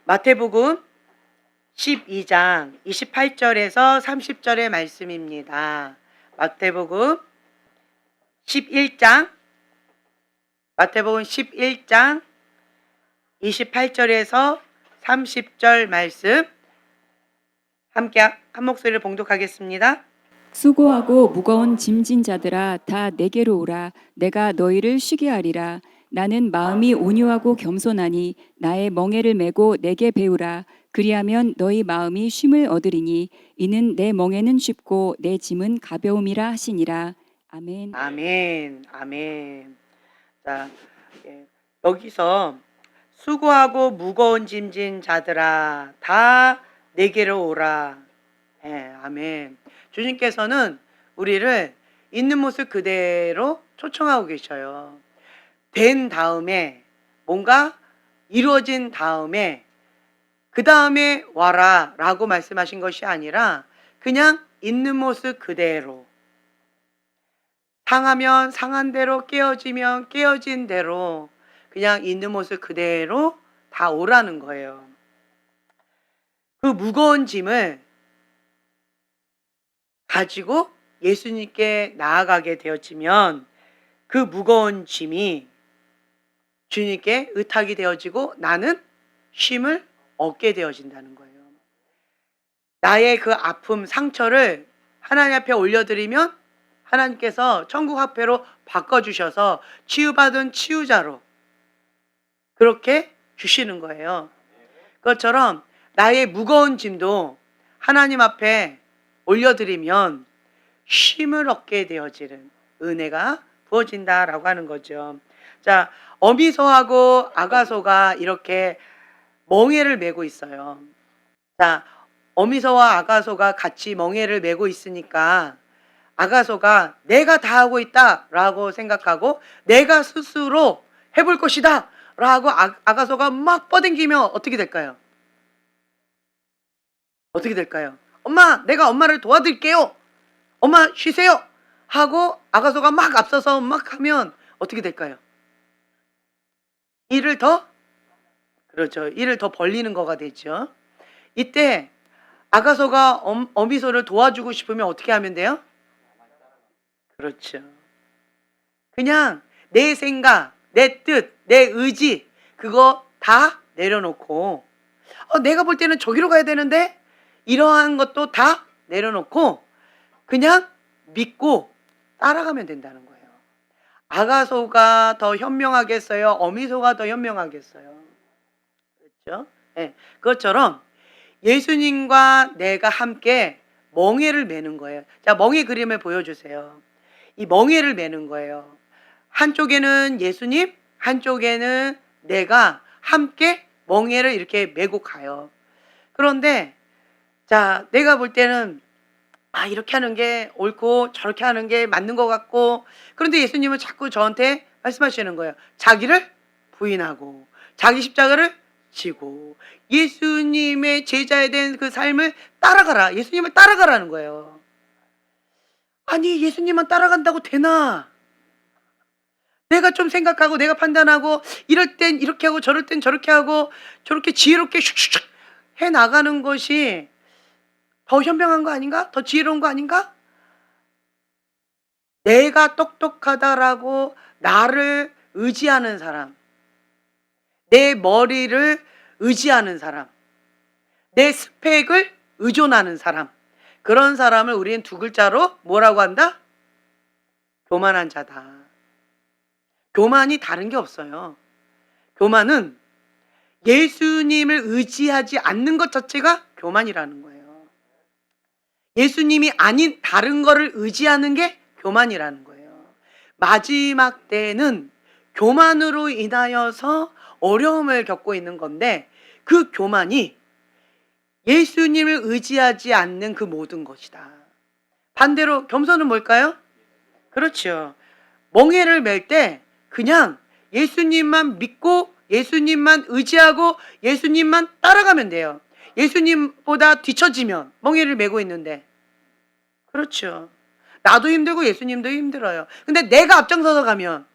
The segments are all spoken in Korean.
마태복음 12장 28절에서 30절의 말씀입니다. 마태복음 11장 28절에서 30절 말씀 함께 한 목소리를 봉독하겠습니다. 수고하고 무거운 짐진 자들아 다 내게로 오라. 내가 너희를 쉬게 하리라. 나는 마음이 온유하고 겸손하니 나의 멍에를 메고 내게 배우라. 그리하면 너희 마음이 쉼을 얻으리니 이는 내 멍에는 쉽고 내 짐은 가벼움이라 하시니라. 아멘. 아멘. 아멘. 자, 여기서 수고하고 무거운 짐진 자들아 다 내게로 오라. 아멘. 주님께서는 우리를 있는 모습 그대로 초청하고 계셔요. 된 다음에 뭔가 이루어진 다음에 그 다음에 와라 라고 말씀하신 것이 아니라 그냥 있는 모습 그대로, 상하면 상한 대로, 깨어지면 깨어진 대로 그냥 있는 모습 그대로 다 오라는 거예요. 그 무거운 짐을 가지고 예수님께 나아가게 되어지면 그 무거운 짐이 주님께 의탁이 되어지고 나는 쉼을 얻게 되어진다는 거예요. 나의 그 아픔, 상처를 하나님 앞에 올려드리면 하나님께서 천국 화폐로 바꿔주셔서 치유받은 치유자로 그렇게 주시는 거예요. 그것처럼 나의 무거운 짐도 하나님 앞에 올려드리면 쉼을 얻게 되어지는 은혜가 부어진다라고 하는 거죠. 자, 어미소하고 아가소가 이렇게 멍에를 메고 있어요. 자, 어미소와 아가소가 같이 멍에를 메고 있으니까 아가소가 내가 다 하고 있다라고 생각하고 내가 스스로 해볼 것이다 라고 아가소가 막 뻗댕기면 어떻게 될까요? 어떻게 될까요? 엄마, 내가 엄마를 도와드릴게요. 엄마 쉬세요 하고 아가소가 막 앞서서 막 하면 어떻게 될까요? 일을 더 벌리는 거가 되죠. 이때 아가소가 어미소를 도와주고 싶으면 어떻게 하면 돼요? 그렇죠. 그냥 내 생각, 내 뜻, 내 의지 그거 다 내려놓고 내가 볼 때는 저기로 가야 되는데 이러한 것도 다 내려놓고 그냥 믿고 따라가면 된다는 거예요. 아가소가 더 현명하겠어요? 어미소가 더 현명하겠어요? 그렇죠? 네. 그것처럼 예수님과 내가 함께 멍에를 메는 거예요. 자, 멍에 그림을 보여주세요. 이 멍에를 메는 거예요. 한쪽에는 예수님, 한쪽에는 내가 함께 멍에를 이렇게 메고 가요. 그런데 자, 내가 볼 때는 이렇게 하는 게 옳고 저렇게 하는 게 맞는 것 같고 그런데 예수님은 자꾸 저한테 말씀하시는 거예요. 자기를 부인하고 자기 십자가를 지고 예수님의 제자에 대한 그 삶을 따라가라. 예수님을 따라가라는 거예요. 아니 예수님만 따라간다고 되나? 내가 좀 생각하고 내가 판단하고 이럴 땐 이렇게 하고 저럴 땐 저렇게 하고 저렇게 지혜롭게 슉슉슉 해나가는 것이 더 현명한 거 아닌가? 더 지혜로운 거 아닌가? 내가 똑똑하다라고 나를 의지하는 사람, 내 머리를 의지하는 사람, 내 스펙을 의존하는 사람, 그런 사람을 우리는 두 글자로 뭐라고 한다? 교만한 자다. 교만이 다른 게 없어요. 교만은 예수님을 의지하지 않는 것 자체가 교만이라는 거예요. 예수님이 아닌 다른 거를 의지하는 게 교만이라는 거예요. 마지막 때는 교만으로 인하여서 어려움을 겪고 있는 건데 그 교만이 예수님을 의지하지 않는 그 모든 것이다. 반대로 겸손은 뭘까요? 그렇죠. 멍에를 맬 때 그냥 예수님만 믿고 예수님만 의지하고 예수님만 따라가면 돼요. 예수님보다 뒤처지면 멍에를 메고 있는데 그렇죠. 나도 힘들고 예수님도 힘들어요. 근데 내가 앞장서서 가면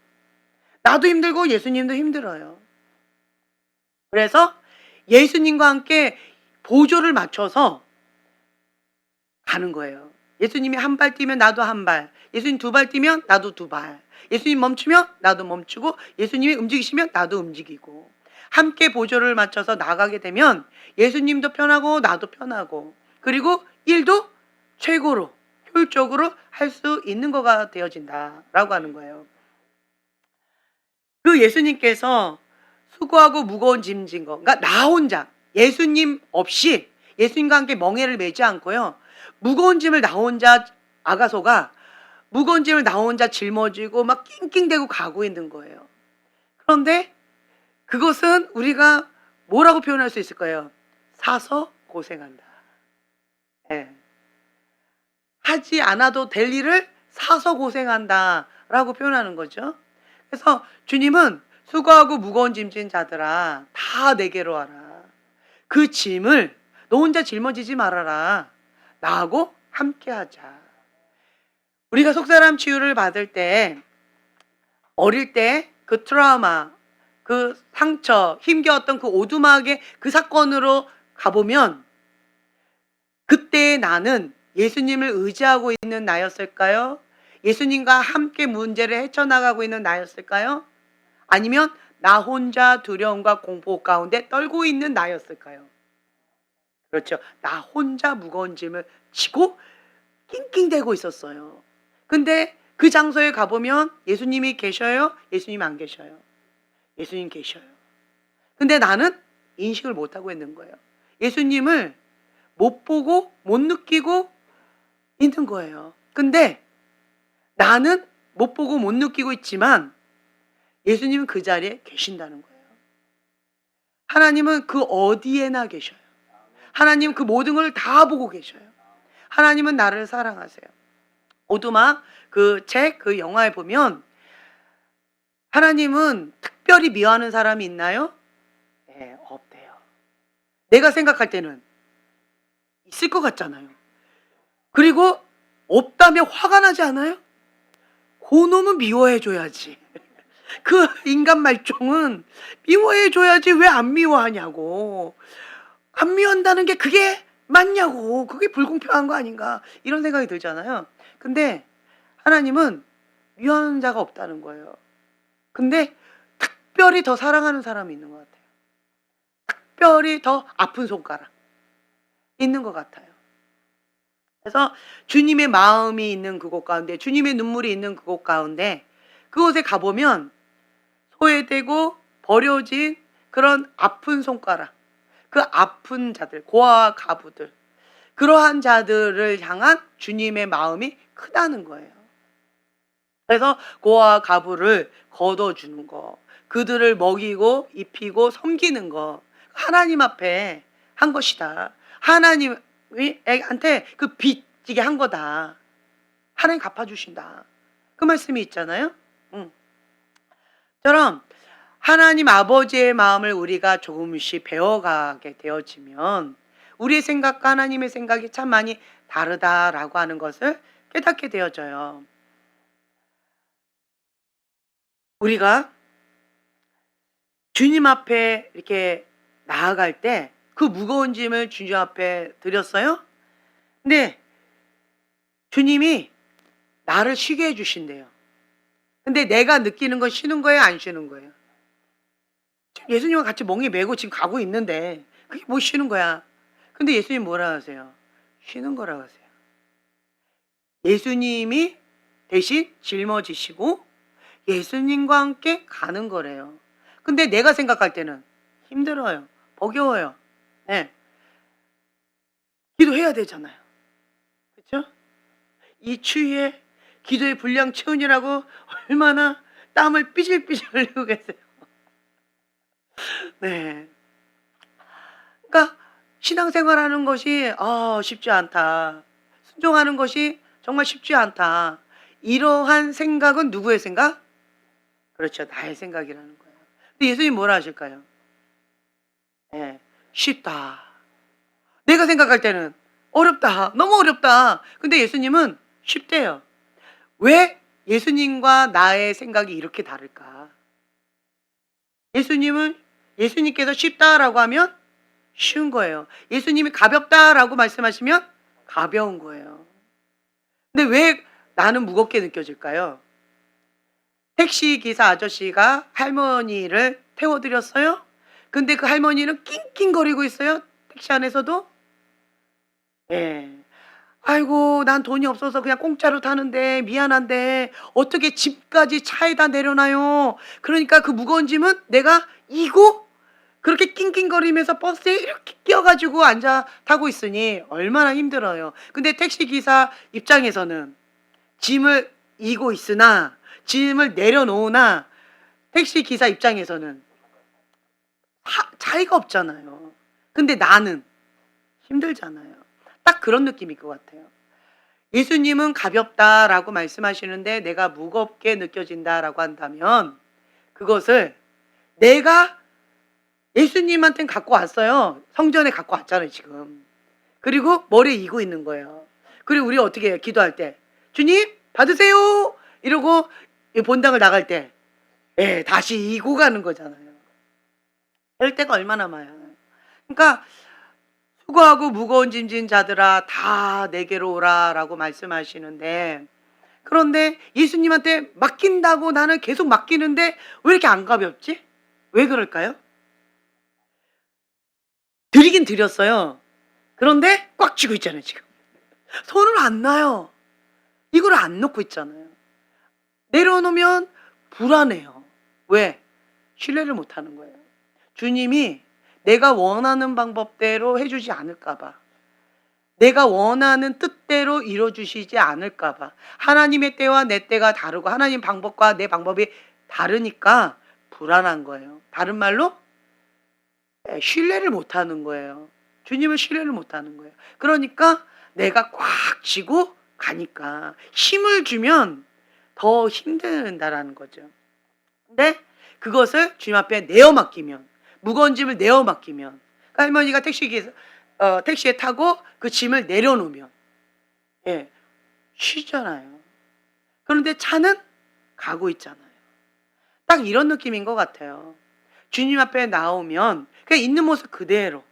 나도 힘들고 예수님도 힘들어요. 그래서 예수님과 함께 보조를 맞춰서 가는 거예요. 예수님이 한 발 뛰면 나도 한 발, 예수님 두 발 뛰면 나도 두 발, 예수님 멈추면 나도 멈추고, 예수님이 움직이시면 나도 움직이고, 함께 보조를 맞춰서 나가게 되면 예수님도 편하고 나도 편하고, 그리고 일도 최고로 효율적으로 할 수 있는 거가 되어진다라고 하는 거예요. 그 예수님께서 수고하고 무거운 짐진 거, 그러니까 나 혼자, 예수님 없이, 예수님과 함께 멍에를 매지 않고요, 무거운 짐을 나 혼자, 아가소가 무거운 짐을 나 혼자 짊어지고 막 낑낑대고 가고 있는 거예요. 그런데 그것은 우리가 뭐라고 표현할 수 있을 거예요? 사서 고생한다. 예. 하지 않아도 될 일을 사서 고생한다라고 표현하는 거죠. 그래서 주님은 수고하고 무거운 짐진 자들아 다 내게로 와라. 그 짐을 너 혼자 짊어지지 말아라. 나하고 함께하자. 우리가 속사람 치유를 받을 때, 어릴 때 그 트라우마, 그 상처, 힘겨웠던 그 오두막의 그 사건으로 가보면, 그때의 나는 예수님을 의지하고 있는 나였을까요? 예수님과 함께 문제를 헤쳐나가고 있는 나였을까요? 아니면 나 혼자 두려움과 공포 가운데 떨고 있는 나였을까요? 그렇죠. 나 혼자 무거운 짐을 지고 낑낑대고 있었어요. 근데 그 장소에 가보면 예수님이 계셔요? 예수님 안 계셔요? 예수님 계셔요. 근데 나는 인식을 못하고 있는 거예요. 예수님을 못 보고 못 느끼고 있는 거예요. 근데 나는 못 보고 못 느끼고 있지만 예수님은 그 자리에 계신다는 거예요. 하나님은 그 어디에나 계셔요. 하나님은 그 모든 걸 다 보고 계셔요. 하나님은 나를 사랑하세요. 오두막 그 책, 그 영화에 보면 하나님은 특별히 미워하는 사람이 있나요? 네, 없대요. 내가 생각할 때는 있을 것 같잖아요. 그리고 없다면 화가 나지 않아요? 그놈은 미워해줘야지. 그 인간 말종은 미워해줘야지 왜 안 미워하냐고. 안 미워한다는 게 그게 맞냐고. 그게 불공평한 거 아닌가. 이런 생각이 들잖아요. 근데 하나님은 미워하는 자가 없다는 거예요. 근데 특별히 더 사랑하는 사람이 있는 것 같아요. 특별히 더 아픈 손가락 있는 것 같아요. 그래서 주님의 마음이 있는 그곳 가운데, 주님의 눈물이 있는 그곳 가운데, 그곳에 가보면 소외되고 버려진 그런 아픈 손가락, 그 아픈 자들, 고아와 가부들, 그러한 자들을 향한 주님의 마음이 크다는 거예요. 그래서 고아와 가부를 걷어주는 거, 그들을 먹이고 입히고 섬기는 거, 하나님 앞에 한 것이다. 하나님한테 그 빚지게 한 거다. 하나님 갚아주신다. 그 말씀이 있잖아요. 처럼 하나님 아버지의 마음을 우리가 조금씩 배워가게 되어지면 우리의 생각과 하나님의 생각이 참 많이 다르다라고 하는 것을 깨닫게 되어져요. 우리가 주님 앞에 이렇게 나아갈 때 그 무거운 짐을 주님 앞에 드렸어요. 근데 주님이 나를 쉬게 해주신대요. 근데 내가 느끼는 건 쉬는 거예요? 안 쉬는 거예요? 지금 예수님과 같이 멍이 메고 지금 가고 있는데 그게 뭐 쉬는 거야? 근데 예수님 뭐라 하세요? 쉬는 거라고 하세요. 예수님이 대신 짊어지시고 예수님과 함께 가는 거래요. 근데 내가 생각할 때는 힘들어요. 버거워요. 네. 기도해야 되잖아요. 그렇죠? 이 추위에 기도의 분량 채우느라고 얼마나 땀을 삐질삐질 흘리고 계세요. 네. 그러니까 신앙생활하는 것이 쉽지 않다. 순종하는 것이 정말 쉽지 않다. 이러한 생각은 누구의 생각? 그렇죠. 나의 생각이라는 거예요. 근데 예수님 뭐라 하실까요? 네, 쉽다. 내가 생각할 때는 어렵다. 너무 어렵다. 근데 예수님은 쉽대요. 왜 예수님과 나의 생각이 이렇게 다를까? 예수님께서 쉽다라고 하면 쉬운 거예요. 예수님이 가볍다라고 말씀하시면 가벼운 거예요. 근데 왜 나는 무겁게 느껴질까요? 택시 기사 아저씨가 할머니를 태워드렸어요. 근데 그 할머니는 낑낑거리고 있어요. 택시 안에서도. 예. 아이고, 난 돈이 없어서 그냥 공짜로 타는데 미안한데 어떻게 집까지 차에다 내려놔요. 그러니까 그 무거운 짐은 내가 이고 그렇게 낑낑거리면서 버스에 이렇게 끼어가지고 앉아 타고 있으니 얼마나 힘들어요. 근데 택시 기사 입장에서는 짐을 이고 있으나 짐을 내려놓으나 택시 기사 입장에서는 차이가 없잖아요. 근데 나는 힘들잖아요. 딱 그런 느낌일 것 같아요. 예수님은 가볍다라고 말씀하시는데 내가 무겁게 느껴진다라고 한다면 그것을 내가 예수님한테는 갖고 왔어요. 성전에 갖고 왔잖아요, 지금. 그리고 머리에 이고 있는 거예요. 그리고 우리 어떻게 해요? 기도할 때. 주님, 받으세요! 이러고 본당을 나갈 때, 예, 다시 이고 가는 거잖아요. 이럴 때가 얼마나 많아요. 그러니까, 수고하고 무거운 짐진 자들아, 다 내게로 오라 라고 말씀하시는데, 그런데 예수님한테 맡긴다고 나는 계속 맡기는데 왜 이렇게 안 가볍지? 왜 그럴까요? 드리긴 드렸어요. 그런데 꽉 쥐고 있잖아요, 지금. 손을 안 놔요. 이걸 안 놓고 있잖아요. 내려놓으면 불안해요. 왜? 신뢰를 못 하는 거예요. 주님이 내가 원하는 방법대로 해주지 않을까봐. 내가 원하는 뜻대로 이뤄주시지 않을까봐. 하나님의 때와 내 때가 다르고 하나님 방법과 내 방법이 다르니까 불안한 거예요. 다른 말로 신뢰를 못하는 거예요. 주님을 신뢰를 못하는 거예요. 그러니까 내가 꽉 쥐고 가니까 힘을 주면 더 힘든다라는 거죠. 근데 그것을 주님 앞에 내어 맡기면, 무거운 짐을 내어 맡기면, 그러니까 할머니가 택시에 타고 그 짐을 내려놓으면, 예, 쉬잖아요. 그런데 차는 가고 있잖아요. 딱 이런 느낌인 것 같아요. 주님 앞에 나오면 그냥 있는 모습 그대로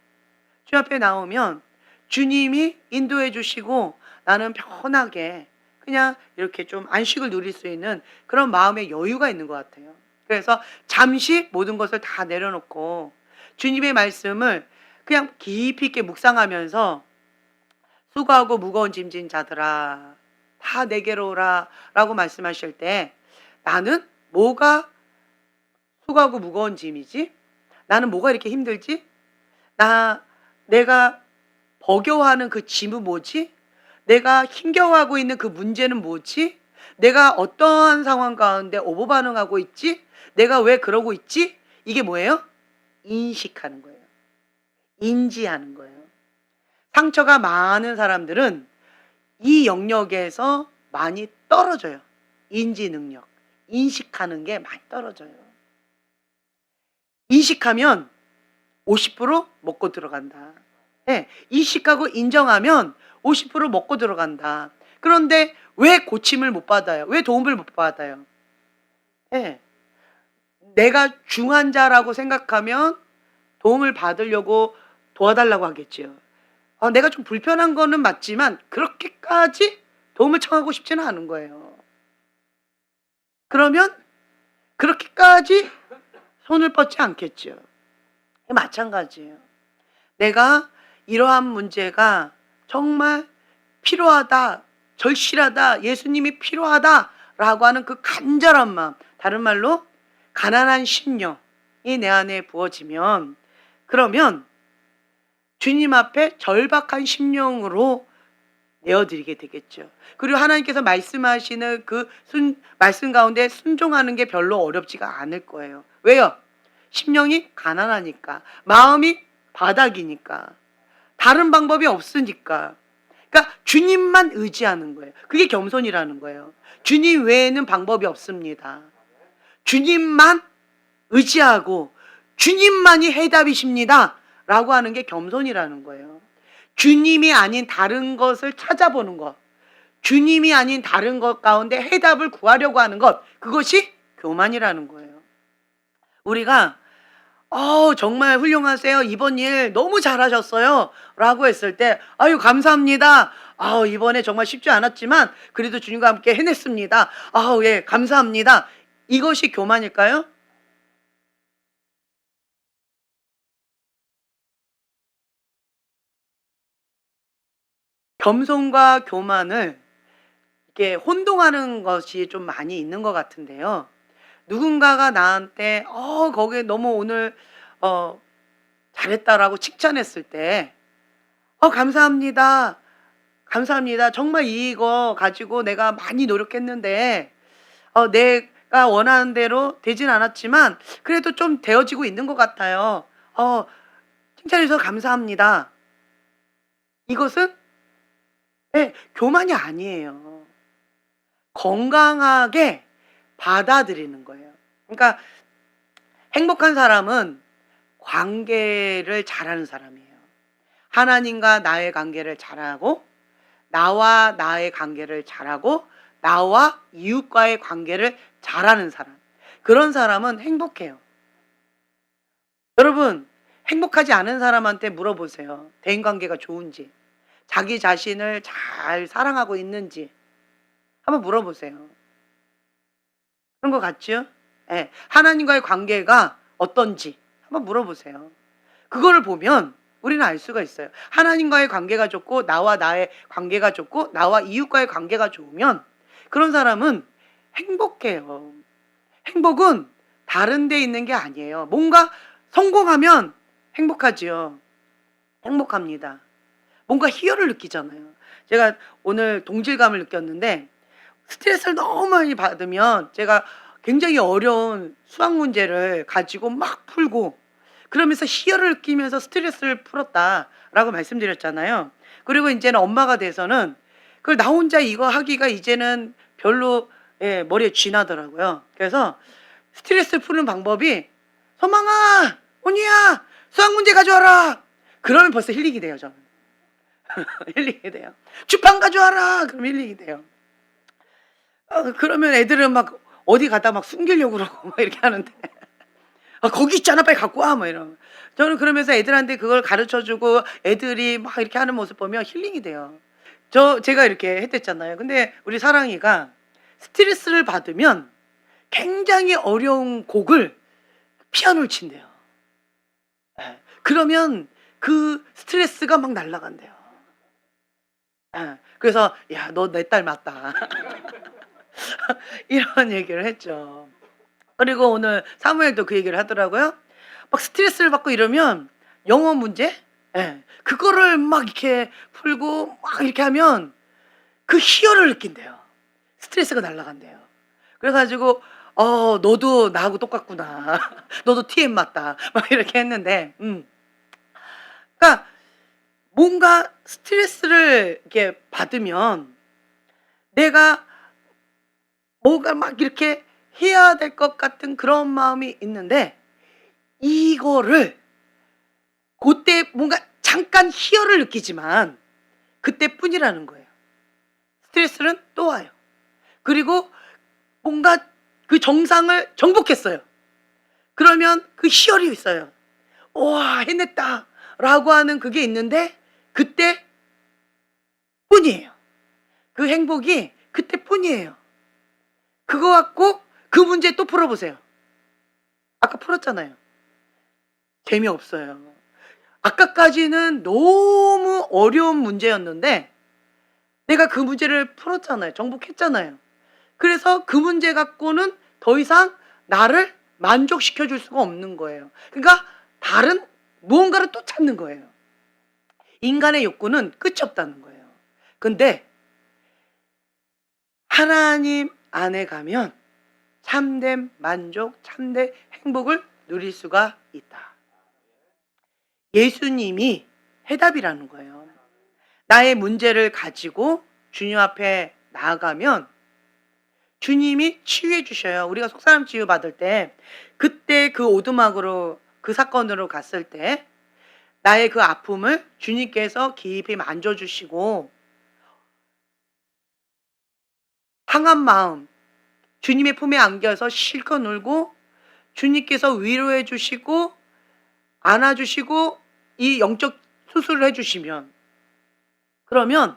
주님 앞에 나오면 주님이 인도해 주시고 나는 편하게 그냥 이렇게 좀 안식을 누릴 수 있는 그런 마음의 여유가 있는 것 같아요. 그래서 잠시 모든 것을 다 내려놓고 주님의 말씀을 그냥 깊이 있게 묵상하면서 수고하고 무거운 짐진 자들아 다 내게로 오라 라고 말씀하실 때 나는 뭐가 수고하고 무거운 짐이지? 나는 뭐가 이렇게 힘들지? 내가 버겨워하는 그 짐은 뭐지? 내가 힘겨워하고 있는 그 문제는 뭐지? 내가 어떠한 상황 가운데 오버반응하고 있지? 내가 왜 그러고 있지? 이게 뭐예요? 인식하는 거예요. 인지하는 거예요. 상처가 많은 사람들은 이 영역에서 많이 떨어져요. 인지 능력, 인식하는 게 많이 떨어져요. 인식하면 50% 먹고 들어간다. 네, 인식하고 인정하면 50% 먹고 들어간다. 그런데 왜 고침을 못 받아요? 왜 도움을 못 받아요? 네, 내가 중환자라고 생각하면 도움을 받으려고 도와달라고 하겠지요. 내가 좀 불편한 거는 맞지만 그렇게까지 도움을 청하고 싶지는 않은 거예요. 그러면 그렇게까지 손을 뻗지 않겠죠. 마찬가지예요. 내가 이러한 문제가 정말 필요하다, 절실하다, 예수님이 필요하다라고 하는 그 간절한 마음, 다른 말로 가난한 심령이 내 안에 부어지면 그러면 주님 앞에 절박한 심령으로 내어드리게 되겠죠. 그리고 하나님께서 말씀하시는 그 말씀 가운데 순종하는 게 별로 어렵지가 않을 거예요. 왜요? 심령이 가난하니까, 마음이 바닥이니까, 다른 방법이 없으니까. 그러니까 주님만 의지하는 거예요. 그게 겸손이라는 거예요. 주님 외에는 방법이 없습니다. 주님만 의지하고 주님만이 해답이십니다 라고 하는 게 겸손이라는 거예요. 주님이 아닌 다른 것을 찾아보는 것, 주님이 아닌 다른 것 가운데 해답을 구하려고 하는 것, 그것이 교만이라는 거예요. 우리가 정말 훌륭하세요. 이번 일 너무 잘하셨어요. 라고 했을 때, 아유, 감사합니다. 이번에 정말 쉽지 않았지만, 그래도 주님과 함께 해냈습니다. 예, 감사합니다. 이것이 교만일까요? 겸손과 교만을 이렇게 혼동하는 것이 좀 많이 있는 것 같은데요. 누군가가 나한테, 거기에 너무 오늘, 어, 잘했다라고 칭찬했을 때, 감사합니다. 감사합니다. 정말 이거 가지고 내가 많이 노력했는데, 내가 원하는 대로 되진 않았지만, 그래도 좀 되어지고 있는 것 같아요. 칭찬해 주셔서 감사합니다. 이것은, 예, 교만이 아니에요. 건강하게 받아들이는 거예요. 그러니까 행복한 사람은 관계를 잘하는 사람이에요. 하나님과 나의 관계를 잘하고, 나와 나의 관계를 잘하고, 나와 이웃과의 관계를 잘하는 사람. 그런 사람은 행복해요. 여러분, 행복하지 않은 사람한테 물어보세요. 대인관계가 좋은지, 자기 자신을 잘 사랑하고 있는지 한번 물어보세요. 그런 것 같죠? 예, 하나님과의 관계가 어떤지 한번 물어보세요. 그거를 보면 우리는 알 수가 있어요. 하나님과의 관계가 좋고, 나와 나의 관계가 좋고, 나와 이웃과의 관계가 좋으면 그런 사람은 행복해요. 행복은 다른 데 있는 게 아니에요. 뭔가 성공하면 행복하지요. 행복합니다. 뭔가 희열을 느끼잖아요. 제가 오늘 동질감을 느꼈는데, 스트레스를 너무 많이 받으면 제가 굉장히 어려운 수학 문제를 가지고 막 풀고, 그러면서 희열을 느끼면서 스트레스를 풀었다라고 말씀드렸잖아요. 그리고 이제는 엄마가 돼서는 그걸 나 혼자 이거 하기가 이제는 별로, 예, 머리에 쥐나더라고요. 그래서 스트레스 푸는 방법이, 소망아, 온유야, 수학 문제 가져와라. 그러면 벌써 힐링이 돼요, 저는. 힐링이 돼요. 주판 가져와라. 그럼 힐링이 돼요. 그러면 애들은 막 어디 갔다 막 숨기려고 그러고 막 이렇게 하는데, 거기 있잖아, 빨리 갖고 와, 뭐 이러면. 저는 그러면서 애들한테 그걸 가르쳐 주고 애들이 막 이렇게 하는 모습 보면 힐링이 돼요. 제가 이렇게 했댔잖아요. 근데 우리 사랑이가 스트레스를 받으면 굉장히 어려운 곡을 피아노를 친대요. 예. 그러면 그 스트레스가 막 날아간대요. 예. 그래서 야, 너 내 딸 맞다. 이런 얘기를 했죠. 그리고 오늘 사무엘도 그 얘기를 하더라고요. 막 스트레스를 받고 이러면 영어 문제? 예. 그거를 막 이렇게 풀고 막 이렇게 하면 그 희열을 느낀대요. 스트레스가 날아간대요. 그래 가지고 너도 나하고 똑같구나. 너도 TM 맞다. 막 이렇게 했는데, 그러니까 뭔가 스트레스를 이렇게 받으면 내가 뭔가 막 이렇게 해야 될 것 같은 그런 마음이 있는데, 이거를 그때 뭔가 잠깐 희열을 느끼지만 그때뿐이라는 거예요. 스트레스는 또 와요. 그리고 뭔가 그 정상을 정복했어요. 그러면 그 희열이 있어요. 와, 해냈다 라고 하는 그게 있는데, 그때뿐이에요. 그 행복이 그때뿐이에요. 그거 갖고 그 문제 또 풀어보세요. 아까 풀었잖아요. 재미없어요. 아까까지는 너무 어려운 문제였는데 내가 그 문제를 풀었잖아요. 정복했잖아요. 그래서 그 문제 갖고는 더 이상 나를 만족시켜 줄 수가 없는 거예요. 그러니까 다른 무언가를 또 찾는 거예요. 인간의 욕구는 끝이 없다는 거예요. 근데 하나님 안에 가면 참된 만족, 참된 행복을 누릴 수가 있다. 예수님이 해답이라는 거예요. 나의 문제를 가지고 주님 앞에 나아가면 주님이 치유해 주셔요. 우리가 속사람 치유 받을 때, 그때 그 오두막으로 그 사건으로 갔을 때 나의 그 아픔을 주님께서 깊이 만져주시고, 상한 마음 주님의 품에 안겨서 실컷 울고 주님께서 위로해 주시고 안아주시고 이 영적 수술을 해주시면, 그러면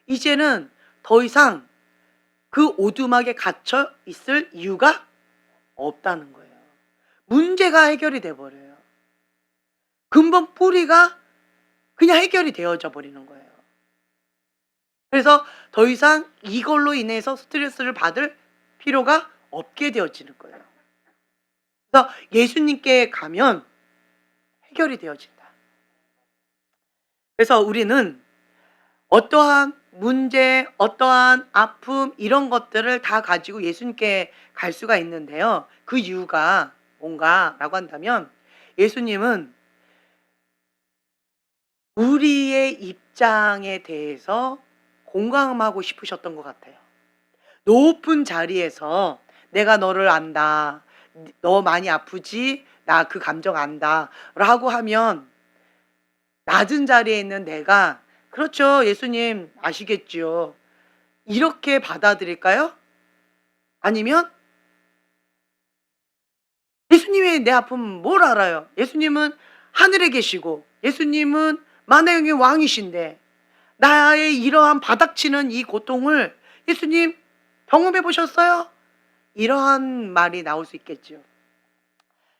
이제는 더 이상 그 오두막에 갇혀 있을 이유가 없다는 거예요. 문제가 해결이 돼 버려요. 근본 뿌리가 그냥 해결이 되어져 버리는 거예요. 그래서 더 이상 이걸로 인해서 스트레스를 받을 필요가 없게 되어지는 거예요. 그래서 예수님께 가면 해결이 되어진다. 그래서 우리는 어떠한 문제, 어떠한 아픔 이런 것들을 다 가지고 예수님께 갈 수가 있는데요. 그 이유가 뭔가라고 한다면, 예수님은 우리의 입장에 대해서 공감하고 싶으셨던 것 같아요. 높은 자리에서 내가 너를 안다, 너 많이 아프지, 나 그 감정 안다 라고 하면 낮은 자리에 있는 내가 그렇죠 예수님 아시겠지요, 이렇게 받아들일까요? 아니면 예수님이 내 아픔 뭘 알아요? 예수님은 하늘에 계시고 예수님은 만왕의 왕이신데 나의 이러한 바닥치는 이 고통을 예수님 경험해 보셨어요? 이러한 말이 나올 수 있겠죠.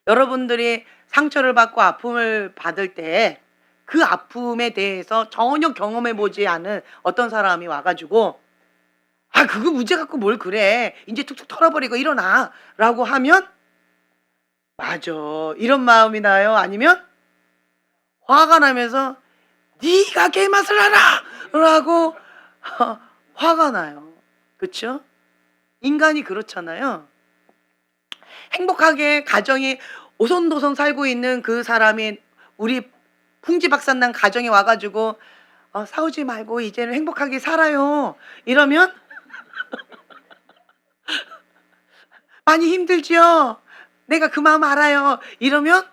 여러분들이 상처를 받고 아픔을 받을 때 그 아픔에 대해서 전혀 경험해 보지 않은 어떤 사람이 와가지고 아 그거 문제 갖고 뭘 그래 이제 툭툭 털어버리고 일어나 라고 하면 맞아 이런 마음이 나요? 아니면 화가 나면서 네가 개맛을 알아 라고 화가 나요. 그렇죠? 인간이 그렇잖아요. 행복하게 가정이 오손도손 살고 있는 그 사람이 우리 풍지박산난 가정에 와가지고 싸우지 말고 이제는 행복하게 살아요 이러면 많이 힘들지요? 내가 그 마음 알아요 이러면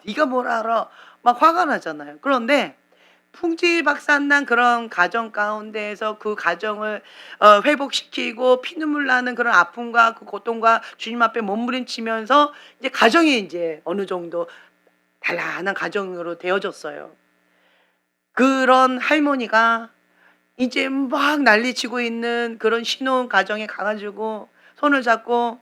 네가 뭘 알아 막 화가 나잖아요. 그런데 풍지박산난 그런 가정 가운데에서 그 가정을 회복시키고 피눈물 나는 그런 아픔과 그 고통과 주님 앞에 몸부림치면서 이제 가정이 이제 어느 정도 단란한 가정으로 되어졌어요. 그런 할머니가 이제 막 난리치고 있는 그런 신혼 가정에 가가지고 손을 잡고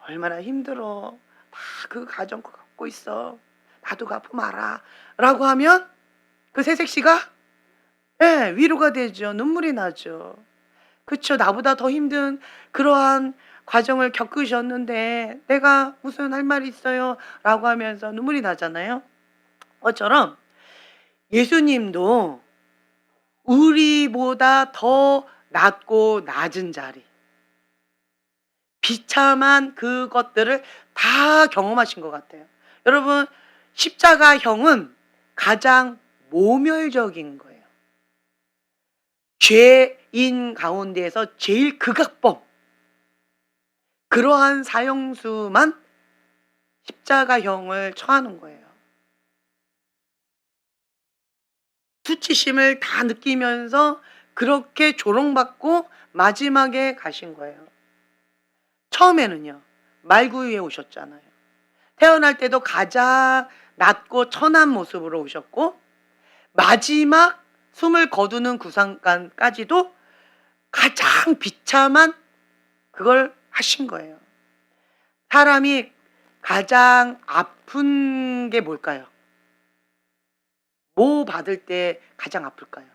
얼마나 힘들어 다 그 가정 갖고 있어 나도 그 아픔 알아 라고 하면 그 새색시가 예, 위로가 되죠. 눈물이 나죠. 그쵸. 나보다 더 힘든 그러한 과정을 겪으셨는데 내가 무슨 할 말이 있어요 라고 하면서 눈물이 나잖아요. 그것처럼 예수님도 우리보다 더 낮고 낮은 자리, 비참한 그것들을 다 경험하신 것 같아요. 여러분, 십자가형은 가장 모멸적인 거예요. 죄인 가운데에서 제일 극악범, 그러한 사형수만 십자가형을 처하는 거예요. 수치심을 다 느끼면서 그렇게 조롱받고 마지막에 가신 거예요. 처음에는요, 말구유에 오셨잖아요. 태어날 때도 가장 낮고 천한 모습으로 오셨고, 마지막 숨을 거두는 구상까지도 가장 비참한 그걸 하신 거예요. 사람이 가장 아픈 게 뭘까요? 뭐 받을 때 가장 아플까요?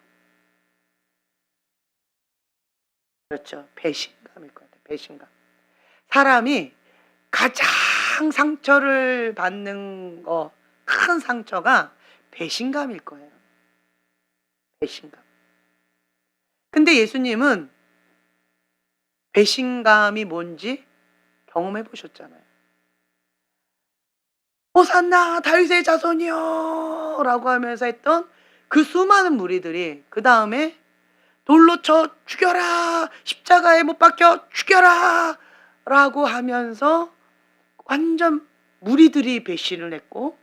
그렇죠. 배신감일 것 같아요. 배신감. 사람이 가장 상처를 받는 거, 큰 상처가 배신감일 거예요. 배신감. 근데 예수님은 배신감이 뭔지 경험해 보셨잖아요. 호산나 다윗의 자손이여 라고 하면서 했던 그 수많은 무리들이 그 다음에 돌로 쳐 죽여라 십자가에 못 박혀 죽여라 라고 하면서 완전 무리들이 배신을 했고,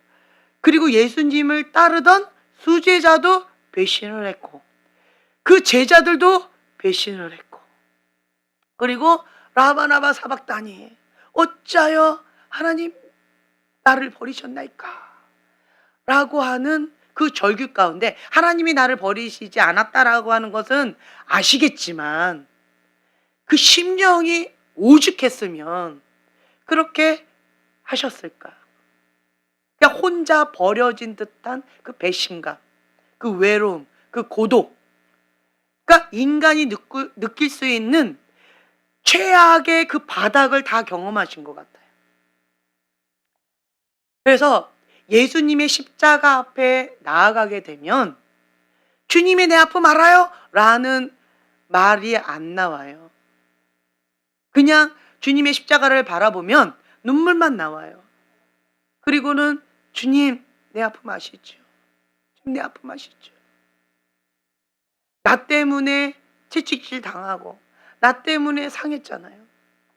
그리고 예수님을 따르던 수제자도 배신을 했고 그 제자들도 배신을 했고, 그리고 라바나바 사박다니 어찌하여 하나님 나를 버리셨나이까 라고 하는 그 절규 가운데 하나님이 나를 버리시지 않았다라고 하는 것은 아시겠지만 그 심령이 오죽했으면 그렇게 하셨을까? 그냥 혼자 버려진 듯한 그 배신감, 그 외로움, 그 고독. 그러니까 인간이 느낄 수 있는 최악의 그 바닥을 다 경험하신 것 같아요. 그래서 예수님의 십자가 앞에 나아가게 되면 주님이 내 아픔 알아요? 라는 말이 안 나와요. 그냥 주님의 십자가를 바라보면 눈물만 나와요. 그리고는 주님 내 아픔 아시죠? 주님 내 아픔 아시죠? 나 때문에 채찍질 당하고 나 때문에 상했잖아요.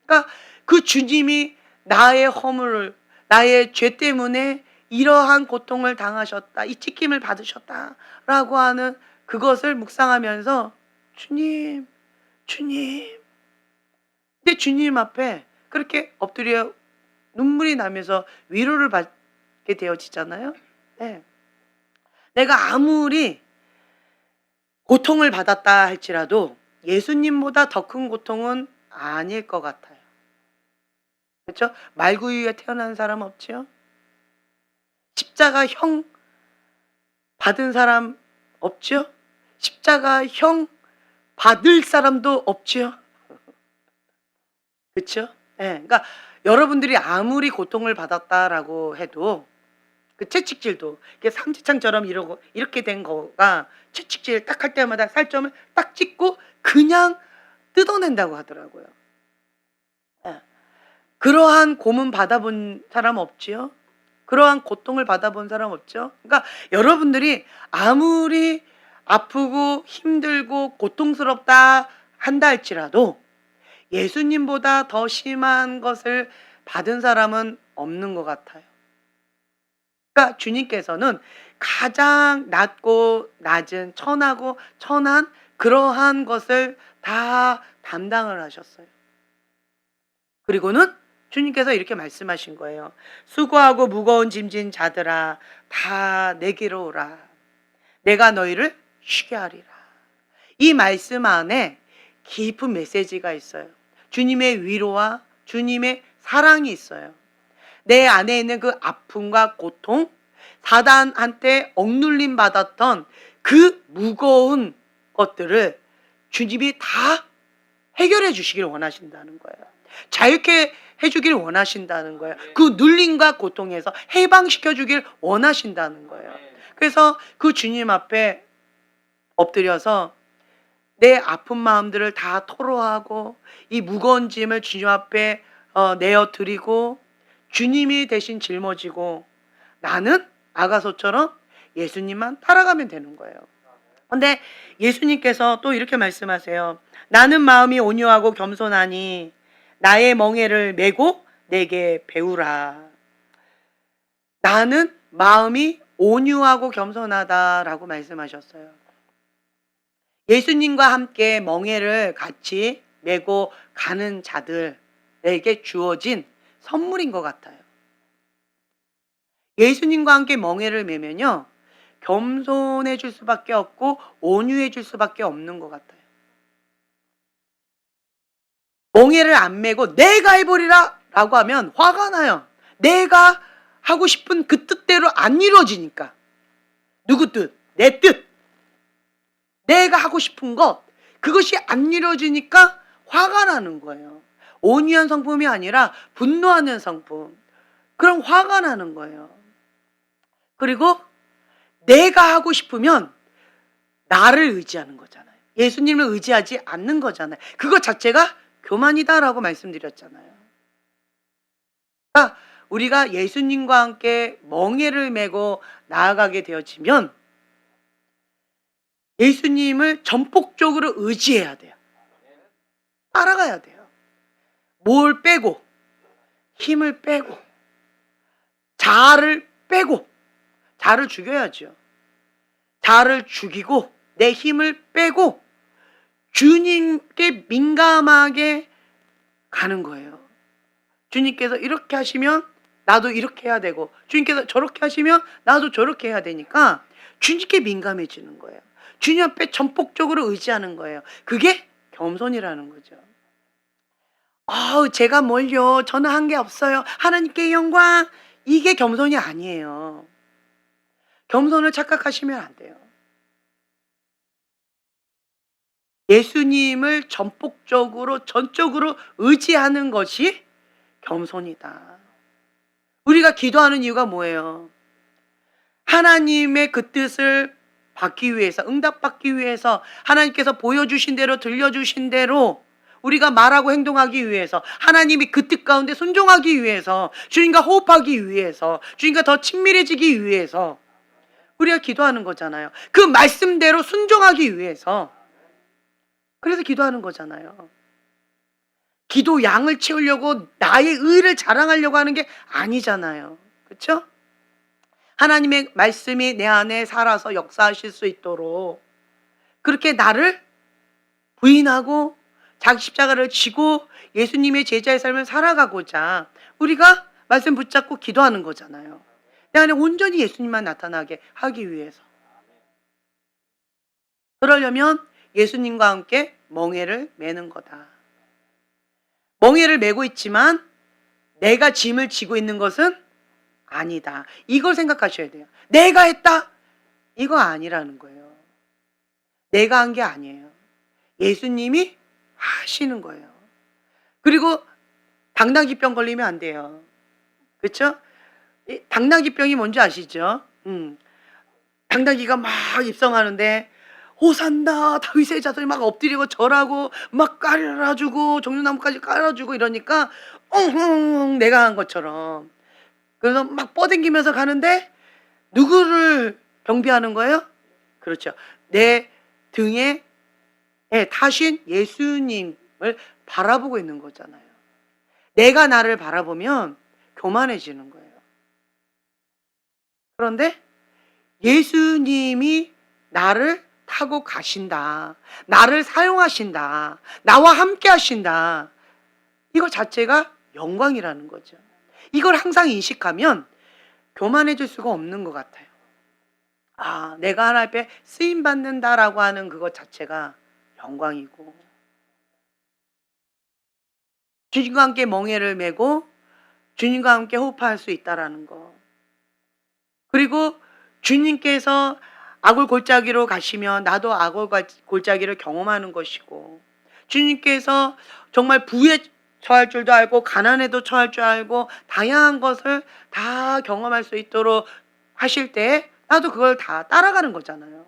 그러니까 그 주님이 나의 허물을 나의 죄 때문에 이러한 고통을 당하셨다. 이 찢김을 받으셨다라고 하는 그것을 묵상하면서 주님 주님 근데 주님 앞에 그렇게 엎드려 눈물이 나면서 위로를 받게 되어지잖아요. 네. 내가 아무리 고통을 받았다 할지라도 예수님보다 더 큰 고통은 아닐 것 같아요. 그렇죠? 말구유에 태어난 사람 없지요? 십자가형 받은 사람 없지요? 십자가형 받을 사람도 없지요? 그렇죠? 예. 그러니까 여러분들이 아무리 고통을 받았다라고 해도 그 채찍질도 이게 삼지창처럼 이러고 이렇게 된 거가 채찍질 딱 할 때마다 살점을 딱 찍고 그냥 뜯어낸다고 하더라고요. 예. 그러한 고문 받아본 사람 없지요? 그러한 고통을 받아본 사람 없죠? 그러니까 여러분들이 아무리 아프고 힘들고 고통스럽다 한다 할지라도 예수님보다 더 심한 것을 받은 사람은 없는 것 같아요. 그러니까 주님께서는 가장 낮고 낮은 천하고 천한 그러한 것을 다 담당을 하셨어요. 그리고는 주님께서 이렇게 말씀하신 거예요. 수고하고 무거운 짐진 자들아 다 내게로 오라. 내가 너희를 쉬게 하리라. 이 말씀 안에 깊은 메시지가 있어요. 주님의 위로와 주님의 사랑이 있어요. 내 안에 있는 그 아픔과 고통, 사단한테 억눌림 받았던 그 무거운 것들을 주님이 다 해결해 주시길 원하신다는 거예요. 자유케 해주길 원하신다는 거예요. 그 눌림과 고통에서 해방시켜 주길 원하신다는 거예요. 그래서 그 주님 앞에 엎드려서 내 아픈 마음들을 다 토로하고 이 무거운 짐을 주님 앞에 내어드리고 주님이 대신 짊어지고 나는 아가소처럼 예수님만 따라가면 되는 거예요. 근데 예수님께서 또 이렇게 말씀하세요. 나는 마음이 온유하고 겸손하니 나의 멍에를 메고 내게 배우라. 나는 마음이 온유하고 겸손하다라고 말씀하셨어요. 예수님과 함께 멍에를 같이 메고 가는 자들에게 주어진 선물인 것 같아요. 예수님과 함께 멍에를 메면요, 겸손해질 수밖에 없고 온유해질 수밖에 없는 것 같아요. 멍에를 안 메고 내가 해버리라 라고 하면 화가 나요. 내가 하고 싶은 그 뜻대로 안 이루어지니까. 누구 뜻? 내 뜻. 내가 하고 싶은 것, 그것이 안 이루어지니까 화가 나는 거예요. 온유한 성품이 아니라 분노하는 성품. 그럼 화가 나는 거예요. 그리고 내가 하고 싶으면 나를 의지하는 거잖아요. 예수님을 의지하지 않는 거잖아요. 그것 자체가 교만이다라고 말씀드렸잖아요. 그러니까 우리가 예수님과 함께 멍에를 메고 나아가게 되어지면 예수님을 전폭적으로 의지해야 돼요. 따라가야 돼요. 뭘 빼고, 힘을 빼고, 자아를 빼고, 자아를 죽여야죠. 자아를 죽이고 내 힘을 빼고 주님께 민감하게 가는 거예요. 주님께서 이렇게 하시면 나도 이렇게 해야 되고 주님께서 저렇게 하시면 나도 저렇게 해야 되니까 주님께 민감해지는 거예요. 주님 앞에 전폭적으로 의지하는 거예요. 그게 겸손이라는 거죠. 제가 뭘요? 저는 한 게 없어요. 하나님께 영광. 이게 겸손이 아니에요. 겸손을 착각하시면 안 돼요. 예수님을 전폭적으로 전적으로 의지하는 것이 겸손이다. 우리가 기도하는 이유가 뭐예요? 하나님의 그 뜻을 받기 위해서, 응답받기 위해서, 하나님께서 보여주신 대로, 들려주신 대로 우리가 말하고 행동하기 위해서, 하나님이 그 뜻 가운데 순종하기 위해서, 주님과 호흡하기 위해서, 주님과 더 친밀해지기 위해서 우리가 기도하는 거잖아요. 그 말씀대로 순종하기 위해서. 그래서 기도하는 거잖아요. 기도 양을 채우려고 나의 의를 자랑하려고 하는 게 아니잖아요. 그렇죠? 하나님의 말씀이 내 안에 살아서 역사하실 수 있도록 그렇게 나를 부인하고 자기 십자가를 지고 예수님의 제자의 삶을 살아가고자 우리가 말씀 붙잡고 기도하는 거잖아요. 내 안에 온전히 예수님만 나타나게 하기 위해서. 그러려면 예수님과 함께 멍에를 매는 거다. 멍에를 메고 있지만 내가 짐을 지고 있는 것은 아니다. 이걸 생각하셔야 돼요. 내가 했다? 이거 아니라는 거예요. 내가 한 게 아니에요. 예수님이 하시는 거예요. 그리고 당나귀병 걸리면 안 돼요. 그렇죠? 당나귀병이 뭔지 아시죠? 당나귀가 막 입성하는데 호산나 다윗의 자손이 막 엎드리고 절하고 막 깔아주고 종려나무까지 깔아주고 이러니까 엉엉 내가 한 것처럼 그래서 막 뻗댕기면서 가는데 누구를 경배하는 거예요? 그렇죠. 내 등에 타신 예수님을 바라보고 있는 거잖아요. 내가 나를 바라보면 교만해지는 거예요. 그런데 예수님이 나를 타고 가신다. 나를 사용하신다. 나와 함께 하신다. 이거 자체가 영광이라는 거죠. 이걸 항상 인식하면 교만해질 수가 없는 것 같아요. 내가 하나님 앞에 쓰임받는다라고 하는 그것 자체가 영광이고 주님과 함께 멍에를 메고 주님과 함께 호흡할 수 있다라는 거. 그리고 주님께서 아굴 골짜기로 가시면 나도 아굴 골짜기를 경험하는 것이고 주님께서 정말 부에 처할 줄도 알고 가난에도 처할 줄 알고 다양한 것을 다 경험할 수 있도록 하실 때 나도 그걸 다 따라가는 거잖아요.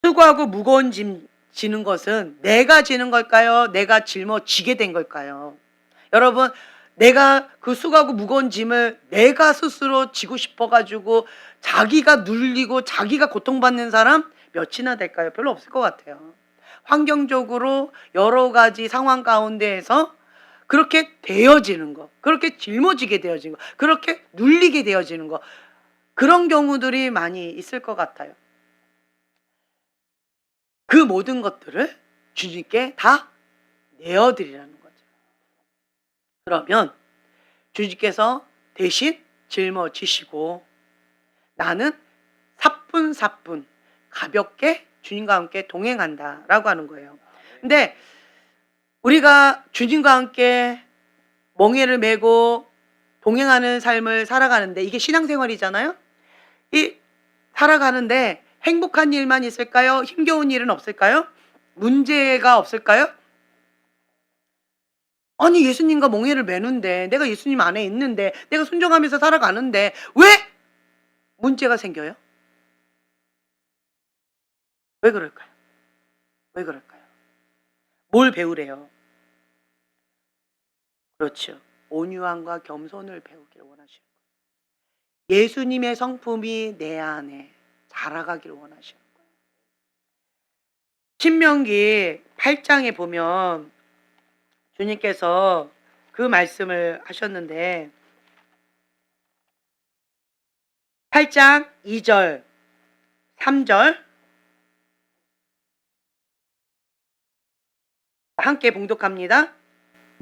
수고하고 무거운 짐 지는 것은 내가 지는 걸까요? 내가 짊어지게 된 걸까요? 여러분, 내가 그 수고하고 무거운 짐을 내가 스스로 지고 싶어가지고 자기가 눌리고 자기가 고통받는 사람 몇이나 될까요? 별로 없을 것 같아요. 환경적으로 여러 가지 상황 가운데에서 그렇게 되어지는 거, 그렇게 짊어지게 되어지는 거, 그렇게 눌리게 되어지는 거, 그런 경우들이 많이 있을 것 같아요. 그 모든 것들을 주님께 다 내어드리라는 거죠. 그러면 주님께서 대신 짊어지시고 나는 사뿐사뿐 가볍게 주님과 함께 동행한다라고 하는 거예요. 근데 우리가 주님과 함께 멍에를 메고 동행하는 삶을 살아가는데 이게 신앙생활이잖아요. 이 살아가는데 행복한 일만 있을까요? 힘겨운 일은 없을까요? 문제가 없을까요? 아니 예수님과 멍에를 매는데 내가 예수님 안에 있는데 내가 순종하면서 살아가는데 왜 문제가 생겨요? 왜 그럴까요? 왜 그럴까요? 뭘 배우래요? 그렇죠. 온유함과 겸손을 배우기를 원하시는 거예요. 예수님의 성품이 내 안에 자라가기를 원하시는 거예요. 신명기 8장에 보면 주님께서 그 말씀을 하셨는데 8장 2절 3절 함께 봉독합니다.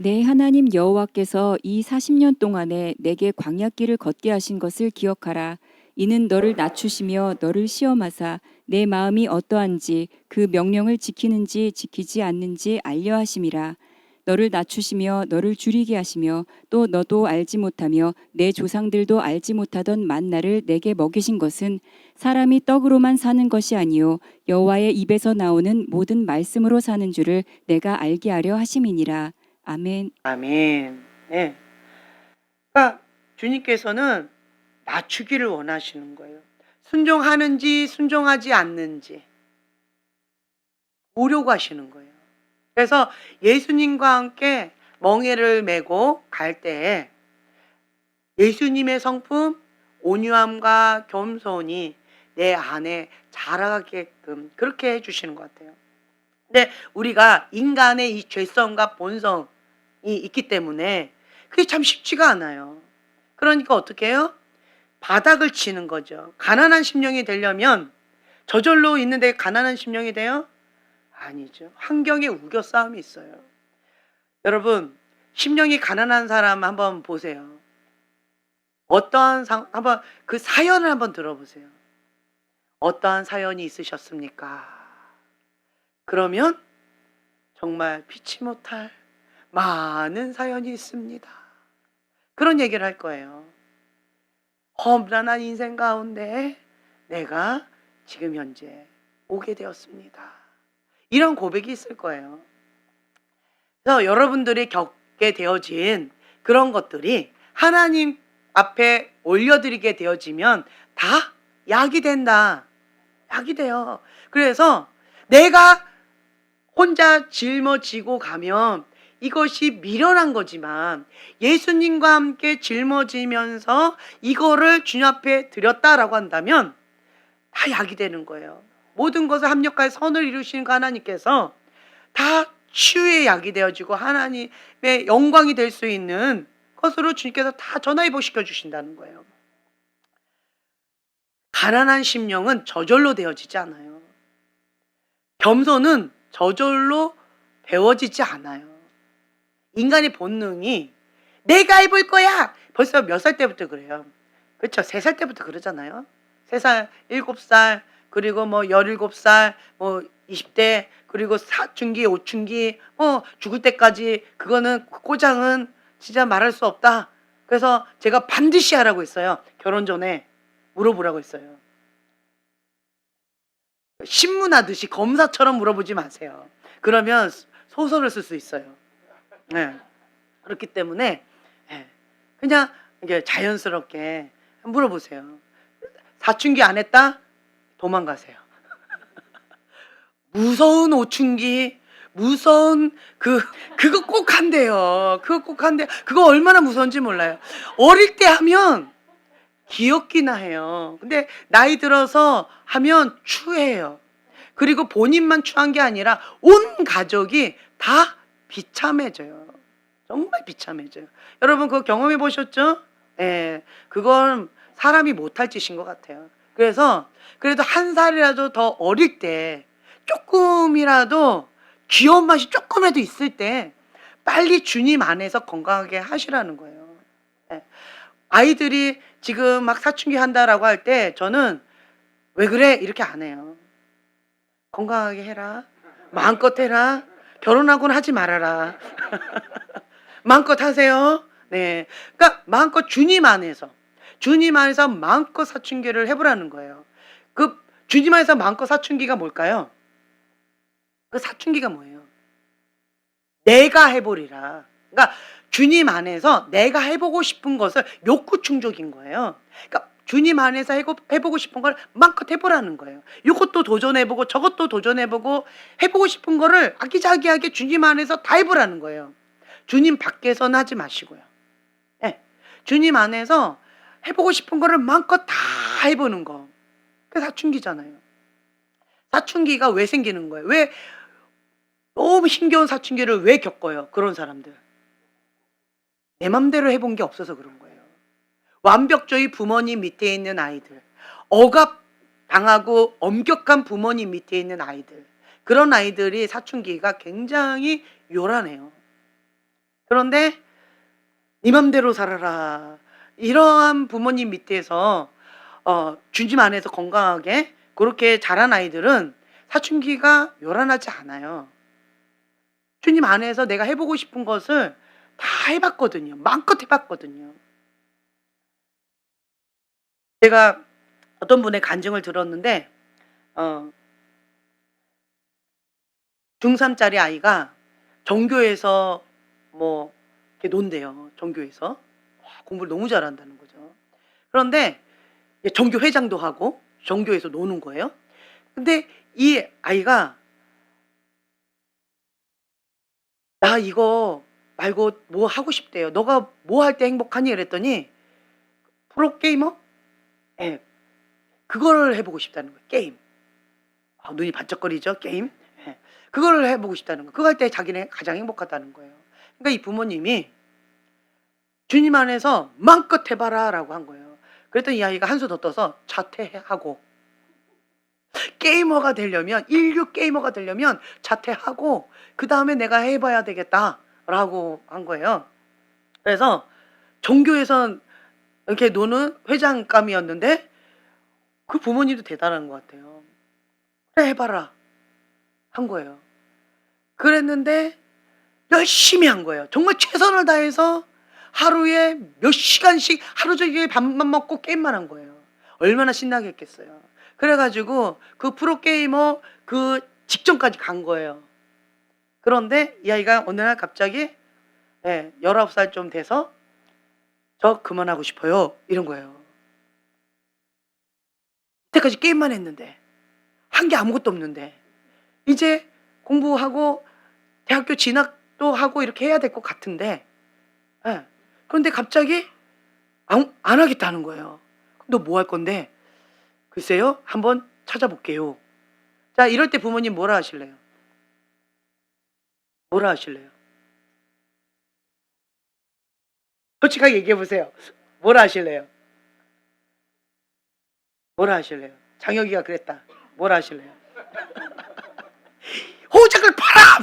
내 하나님 여호와께서 이 40년 동안에 내게 광야길을 걷게 하신 것을 기억하라. 이는 너를 낮추시며 너를 시험하사 내 마음이 어떠한지 그 명령을 지키는지 지키지 않는지 알려 하심이라. 너를 낮추시며 너를 줄이게 하시며 또 너도 알지 못하며 내 조상들도 알지 못하던 만나를 내게 먹이신 것은 사람이 떡으로만 사는 것이 아니요 여호와의 입에서 나오는 모든 말씀으로 사는 줄을 내가 알게 하려 하심이니라. 아멘. 아멘. 네. 그러니까 주님께서는 낮추기를 원하시는 거예요. 순종하는지 순종하지 않는지 보려고 하시는 거예요. 그래서 예수님과 함께 멍에를 메고 갈 때에 예수님의 성품, 온유함과 겸손이 내 안에 자라게끔 그렇게 해주시는 것 같아요. 근데 우리가 인간의 이 죄성과 본성이 있기 때문에 그게 참 쉽지가 않아요. 그러니까 어떻게 해요? 바닥을 치는 거죠. 가난한 심령이 되려면 저절로 있는데 가난한 심령이 돼요? 아니죠. 환경에 우겨 싸움이 있어요. 여러분, 심령이 가난한 사람 한번 보세요. 한번 그 사연을 한번 들어보세요. 어떠한 사연이 있으셨습니까? 그러면 정말 피치 못할 많은 사연이 있습니다. 그런 얘기를 할 거예요. 험난한 인생 가운데 내가 지금 현재 오게 되었습니다. 이런 고백이 있을 거예요. 그래서 여러분들이 겪게 되어진 그런 것들이 하나님 앞에 올려드리게 되어지면 다 약이 된다. 약이 돼요. 그래서 내가 혼자 짊어지고 가면 이것이 미련한 거지만 예수님과 함께 짊어지면서 이거를 주님 앞에 드렸다라고 한다면 다 약이 되는 거예요. 모든 것을 합력하여 선을 이루시는 그 하나님께서 다 치유의 약이 되어지고 하나님의 영광이 될 수 있는 것으로 주님께서 다 전화위복시켜 주신다는 거예요. 가난한 심령은 저절로 되어지지 않아요. 겸손은 저절로 배워지지 않아요. 인간의 본능이 내가 해볼 거야! 벌써 몇 살 때부터 그래요. 그렇죠? 3살 때부터 그러잖아요. 3살, 7살, 그리고 뭐 17살, 뭐 20대, 그리고 사춘기, 오춘기, 죽을 때까지 그거는 꼬장은 진짜 말할 수 없다. 그래서 제가 반드시 하라고 했어요. 결혼 전에 물어보라고 했어요. 신문하듯이 검사처럼 물어보지 마세요. 그러면 소설을 쓸 수 있어요. 네. 그렇기 때문에 그냥 이게 자연스럽게 물어보세요. 사춘기 안 했다? 도망가세요. 무서운 오춘기, 무서운 그거 꼭 한대요. 그거 꼭 한대. 그거 얼마나 무서운지 몰라요. 어릴 때 하면 귀엽기나 해요. 근데 나이 들어서 하면 추해요. 그리고 본인만 추한 게 아니라 온 가족이 다 비참해져요. 정말 비참해져요. 여러분 그거 경험해 보셨죠? 예, 그건 사람이 못할 짓인 것 같아요. 그래서 그래도 한 살이라도 더 어릴 때 조금이라도 귀여운 맛이 조금이라도 있을 때 빨리 주님 안에서 건강하게 하시라는 거예요. 예. 아이들이 지금 막 사춘기 한다라고 할 때 저는 왜 그래? 이렇게 안 해요. 건강하게 해라. 마음껏 해라. 결혼하고는 하지 말아라. 마음껏 하세요. 네. 그러니까 마음껏 주님 안에서 마음껏 사춘기를 해보라는 거예요. 그 주님 안에서 마음껏 사춘기가 뭘까요? 그 사춘기가 뭐예요? 내가 해보리라. 그러니까 주님 안에서 내가 해보고 싶은 것을 욕구 충족인 거예요. 그러니까 주님 안에서 해보고 싶은 걸 마음껏 해보라는 거예요. 이것도 도전해보고 저것도 도전해보고 해보고 싶은 거를 아기자기하게 주님 안에서 다 해보라는 거예요. 주님 밖에서는 하지 마시고요. 네. 주님 안에서 해보고 싶은 거를 마음껏 다 해보는 거. 그게 사춘기잖아요. 사춘기가 왜 생기는 거예요? 왜 너무 힘겨운 사춘기를 왜 겪어요? 그런 사람들. 내 맘대로 해본 게 없어서 그런 거예요. 완벽주의 부모님 밑에 있는 아이들, 억압 당하고 엄격한 부모님 밑에 있는 아이들, 그런 아이들이 사춘기가 굉장히 요란해요. 그런데 네 맘대로 살아라. 이러한 부모님 밑에서 주님 안에서 건강하게 그렇게 자란 아이들은 사춘기가 요란하지 않아요. 주님 안에서 내가 해보고 싶은 것을 다 해봤거든요. 마음껏 해봤거든요. 제가 어떤 분의 간증을 들었는데 어, 중3짜리 아이가 전교에서 뭐 이렇게 논대요. 전교에서 와, 공부를 너무 잘한다는 거죠. 그런데 전교 회장도 하고 전교에서 노는 거예요. 근데 이 아이가 나 이거 말고 뭐 하고 싶대요. 너가 뭐 할 때 행복하니? 그랬더니 프로게이머? 예, 그거를 해보고 싶다는 거예요. 게임. 눈이 반짝거리죠, 게임. 예, 그거를 해보고 싶다는 거예요. 그거 할 때 자기네 가장 행복하다는 거예요. 그러니까 이 부모님이 주님 안에서 마음껏 해봐라 라고 한 거예요. 그랬더니 이 아이가 한수 더 떠서 자퇴하고 게이머가 되려면 인류 게이머가 되려면 자퇴하고 그 다음에 내가 해봐야 되겠다라고 한 거예요. 그래서 종교에선 이렇게 노는 회장감이었는데 그 부모님도 대단한 것 같아요. 그래 해봐라 한 거예요. 그랬는데 열심히 한 거예요. 정말 최선을 다해서 하루에 몇 시간씩 하루 종일 밥만 먹고 게임만 한 거예요. 얼마나 신나게 했겠어요. 그래가지고 그 프로게이머 그 직전까지 간 거예요. 그런데 이 아이가 어느 날 갑자기 19살 좀 돼서 저 그만하고 싶어요 이런 거예요. 그때까지 게임만 했는데 한 게 아무것도 없는데 이제 공부하고 대학교 진학도 하고 이렇게 해야 될 것 같은데 그런데 갑자기 안 하겠다는 거예요. 너 뭐 할 건데? 글쎄요, 한번 찾아볼게요. 자, 이럴 때 부모님 뭐라 하실래요? 뭐라 하실래요? 솔직하게 얘기해 보세요. 뭐라 하실래요? 뭐라 하실래요? 장혁이가 그랬다. 뭐라 하실래요? 호적을 팔아!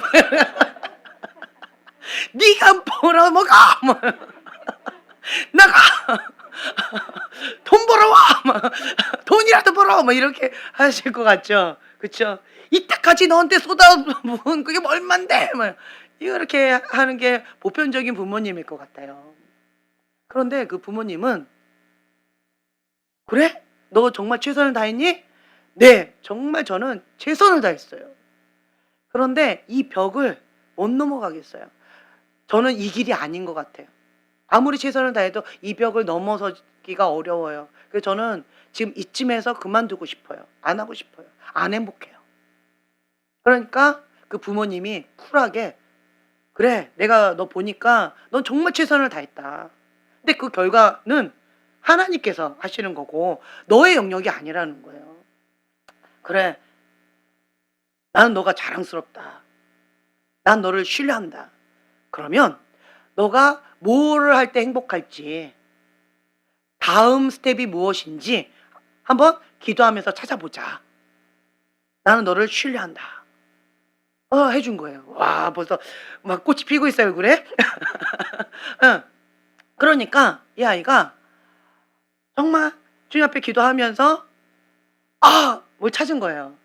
네가 벌어먹어! 나가! 돈 벌어와! 돈이라도 벌어! 이렇게 하실 것 같죠? 그쵸? 이때까지 너한테 쏟아부은 그게 얼만데? 이렇게 하는 게 보편적인 부모님일 것 같아요. 그런데 그 부모님은 그래? 너 정말 최선을 다했니? 네, 정말 저는 최선을 다했어요. 그런데 이 벽을 못 넘어가겠어요. 저는 이 길이 아닌 것 같아요. 아무리 최선을 다해도 이 벽을 넘어서기가 어려워요. 그래서 저는 지금 이쯤에서 그만두고 싶어요. 안 하고 싶어요. 안 행복해요. 그러니까 그 부모님이 쿨하게 그래, 내가 너 보니까 넌 정말 최선을 다했다. 근데 그 결과는 하나님께서 하시는 거고 너의 영역이 아니라는 거예요. 그래, 나는 너가 자랑스럽다. 난 너를 신뢰한다. 그러면 너가 뭐를 할 때 행복할지 다음 스텝이 무엇인지 한번 기도하면서 찾아보자. 나는 너를 신뢰한다. 해준 거예요. 와, 벌써 막 꽃이 피고 있어요, 얼굴에. 응. 그러니까 이 아이가 정말 주님 앞에 기도하면서 뭘 찾은 거예요.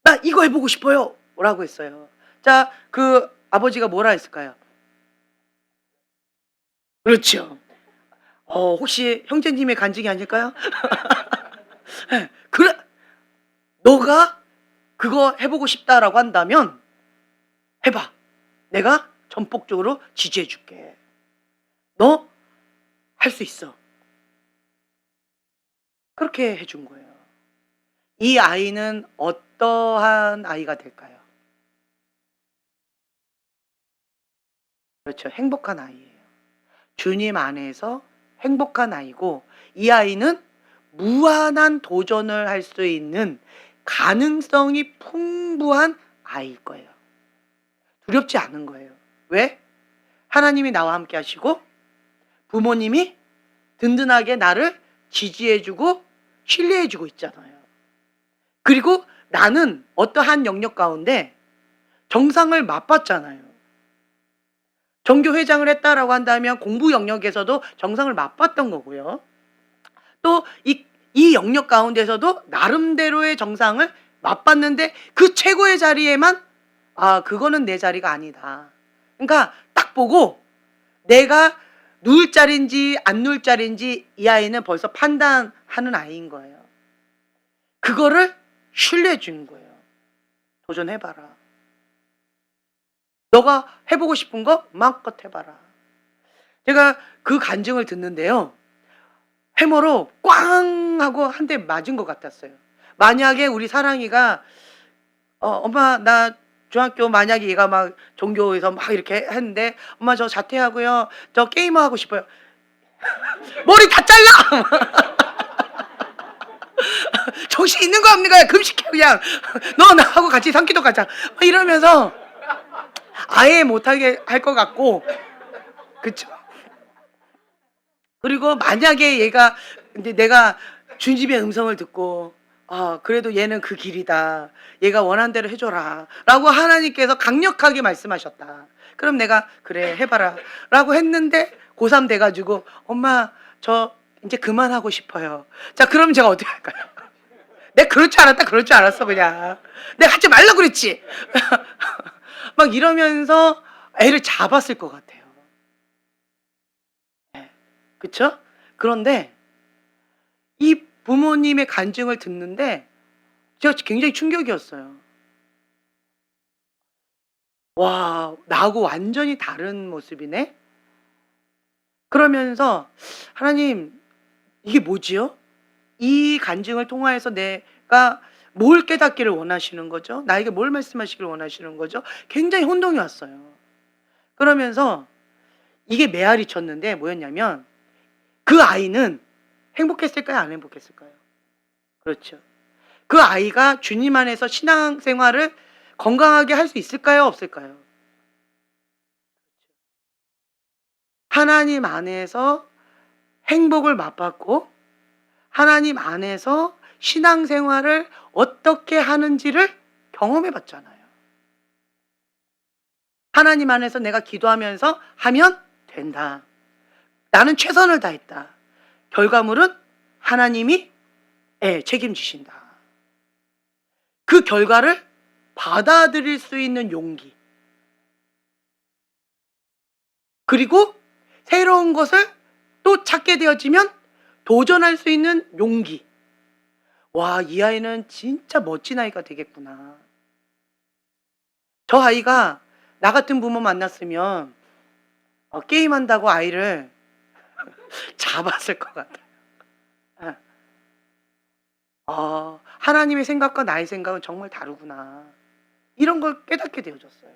나 이거 해보고 싶어요. 라고 했어요. 자, 그 아버지가 뭐라 했을까요? 그렇죠. 혹시 형제님의 간증이 아닐까요? 그래, 너가 그거 해보고 싶다라고 한다면 해봐. 내가 전폭적으로 지지해줄게. 너 할 수 있어. 그렇게 해준 거예요. 이 아이는 어떠한 아이가 될까요? 그렇죠. 행복한 아이예요. 주님 안에서 행복한 아이고 이 아이는 무한한 도전을 할 수 있는 가능성이 풍부한 아이일 거예요. 두렵지 않은 거예요. 왜? 하나님이 나와 함께 하시고 부모님이 든든하게 나를 지지해주고 신뢰해주고 있잖아요. 그리고 나는 어떠한 영역 가운데 정상을 맛봤잖아요. 종교회장을 했다라고 한다면 공부 영역에서도 정상을 맛봤던 거고요. 또 이 영역 가운데서도 나름대로의 정상을 맛봤는데 그 최고의 자리에만 그거는 내 자리가 아니다. 그러니까 딱 보고 내가 누울 자리인지 안 누울 자리인지 이 아이는 벌써 판단하는 아이인 거예요. 그거를 신뢰해 주는 거예요. 도전해봐라. 너가 해보고 싶은 거 마음껏 해봐라. 제가 그 간증을 듣는데요. 해머로 꽝 하고 한 대 맞은 것 같았어요. 만약에 우리 사랑이가 엄마 나 중학교 만약에 얘가 막 종교에서 막 이렇게 했는데 엄마 저 자퇴하고요. 저 게이머 하고 싶어요. 머리 다 잘라! 정신 있는 거 없는 거야. 금식해 그냥. 너 나하고 같이 산기도 가자. 막 이러면서 아예 못하게 할 것 같고, 그쵸? 그리고 만약에 얘가 근데 내가 주님의 음성을 듣고 그래도 얘는 그 길이다. 얘가 원하는 대로 해줘라. 라고 하나님께서 강력하게 말씀하셨다. 그럼 내가 그래 해봐라. 라고 했는데 고3 돼가지고 엄마 저 이제 그만하고 싶어요. 자 그럼 제가 어떻게 할까요? 내가 그럴 줄 알았다. 그럴 줄 알았어 그냥. 내가 하지 말라고 그랬지. 막 이러면서 애를 잡았을 것 같아요. 그쵸? 그런데 이 부모님의 간증을 듣는데 제가 굉장히 충격이었어요. 와, 나하고 완전히 다른 모습이네? 그러면서 하나님, 이게 뭐지요? 이 간증을 통하여서 내가 뭘 깨닫기를 원하시는 거죠? 나에게 뭘 말씀하시기를 원하시는 거죠? 굉장히 혼동이 왔어요. 그러면서 이게 메아리 쳤는데 뭐였냐면 그 아이는 행복했을까요? 안 행복했을까요? 그렇죠. 그 아이가 주님 안에서 신앙생활을 건강하게 할 수 있을까요? 없을까요? 하나님 안에서 행복을 맛봤고 하나님 안에서 신앙생활을 어떻게 하는지를 경험해 봤잖아요. 하나님 안에서 내가 기도하면서 하면 된다. 나는 최선을 다했다. 결과물은 하나님이 책임지신다. 그 결과를 받아들일 수 있는 용기. 그리고 새로운 것을 또 찾게 되어지면 도전할 수 있는 용기. 와, 이 아이는 진짜 멋진 아이가 되겠구나. 저 아이가 나 같은 부모 만났으면 게임한다고 아이를 잡았을 것 같아요. 하나님의 생각과 나의 생각은 정말 다르구나. 이런 걸 깨닫게 되어졌어요.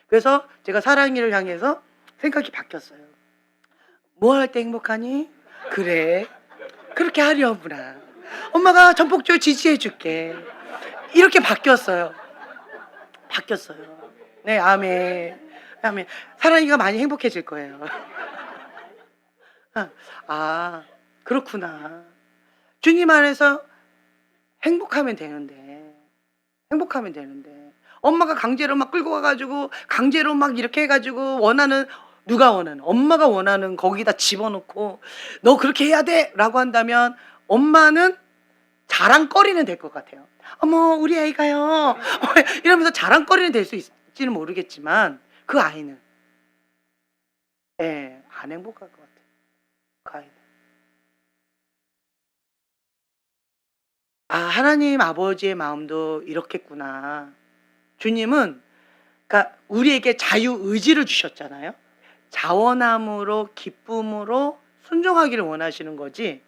그래서 제가 사랑이를 향해서 생각이 바뀌었어요. 뭐 할 때 행복하니? 그래. 그렇게 하려구나. 엄마가 전폭적으로 지지해 줄게. 이렇게 바뀌었어요. 바뀌었어요. 네, 아멘. 아멘. 사랑이가 많이 행복해질 거예요. 그렇구나. 주님 안에서 행복하면 되는데 엄마가 강제로 막 끌고 가가지고 강제로 막 이렇게 해가지고 누가 원하는 엄마가 원하는 거기다 집어넣고 너 그렇게 해야 돼 라고 한다면 엄마는 자랑거리는 될 것 같아요. 어머 우리 아이가요 이러면서 자랑거리는 될 수 있을지는 모르겠지만 그 아이는 안 행복할 것 같아요. 그 아이는 하나님 아버지의 마음도 이렇겠구나. 주님은 그러니까 우리에게 자유의지를 주셨잖아요. 자원함으로 기쁨으로 순종하기를 원하시는 거지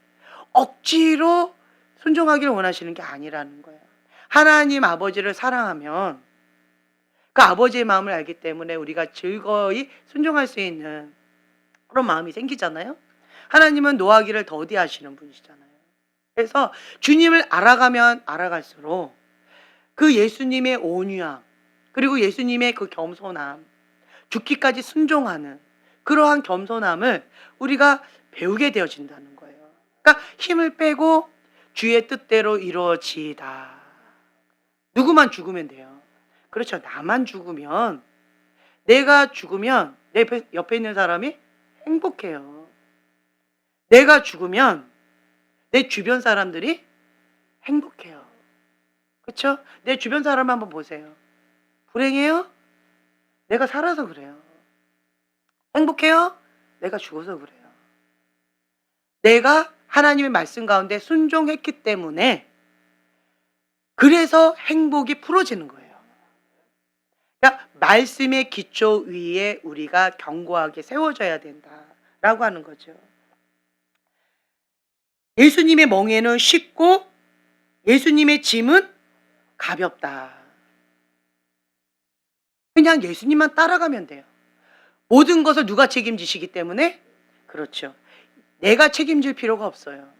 억지로 순종하기를 원하시는 게 아니라는 거예요. 하나님 아버지를 사랑하면 그 아버지의 마음을 알기 때문에 우리가 즐거이 순종할 수 있는 그런 마음이 생기잖아요. 하나님은 노하기를 더디하시는 분이시잖아요. 그래서 주님을 알아가면 알아갈수록 그 예수님의 온유함 그리고 예수님의 그 겸손함 죽기까지 순종하는 그러한 겸손함을 우리가 배우게 되어진다는 거예요. 그러니까 힘을 빼고 주의 뜻대로 이루어지이다. 누구만 죽으면 돼요. 그렇죠. 나만 죽으면 내가 죽으면 내 옆에 있는 사람이 행복해요. 내가 죽으면 내 주변 사람들이 행복해요. 그렇죠? 내 주변 사람 한번 보세요. 불행해요? 내가 살아서 그래요. 행복해요? 내가 죽어서 그래요. 내가 하나님의 말씀 가운데 순종했기 때문에 그래서 행복이 풀어지는 거예요. 그러니까 말씀의 기초 위에 우리가 견고하게 세워져야 된다라고 하는 거죠. 예수님의 멍에는 쉽고 예수님의 짐은 가볍다. 그냥 예수님만 따라가면 돼요. 모든 것을 누가 책임지시기 때문에 그렇죠. 내가 책임질 필요가 없어요.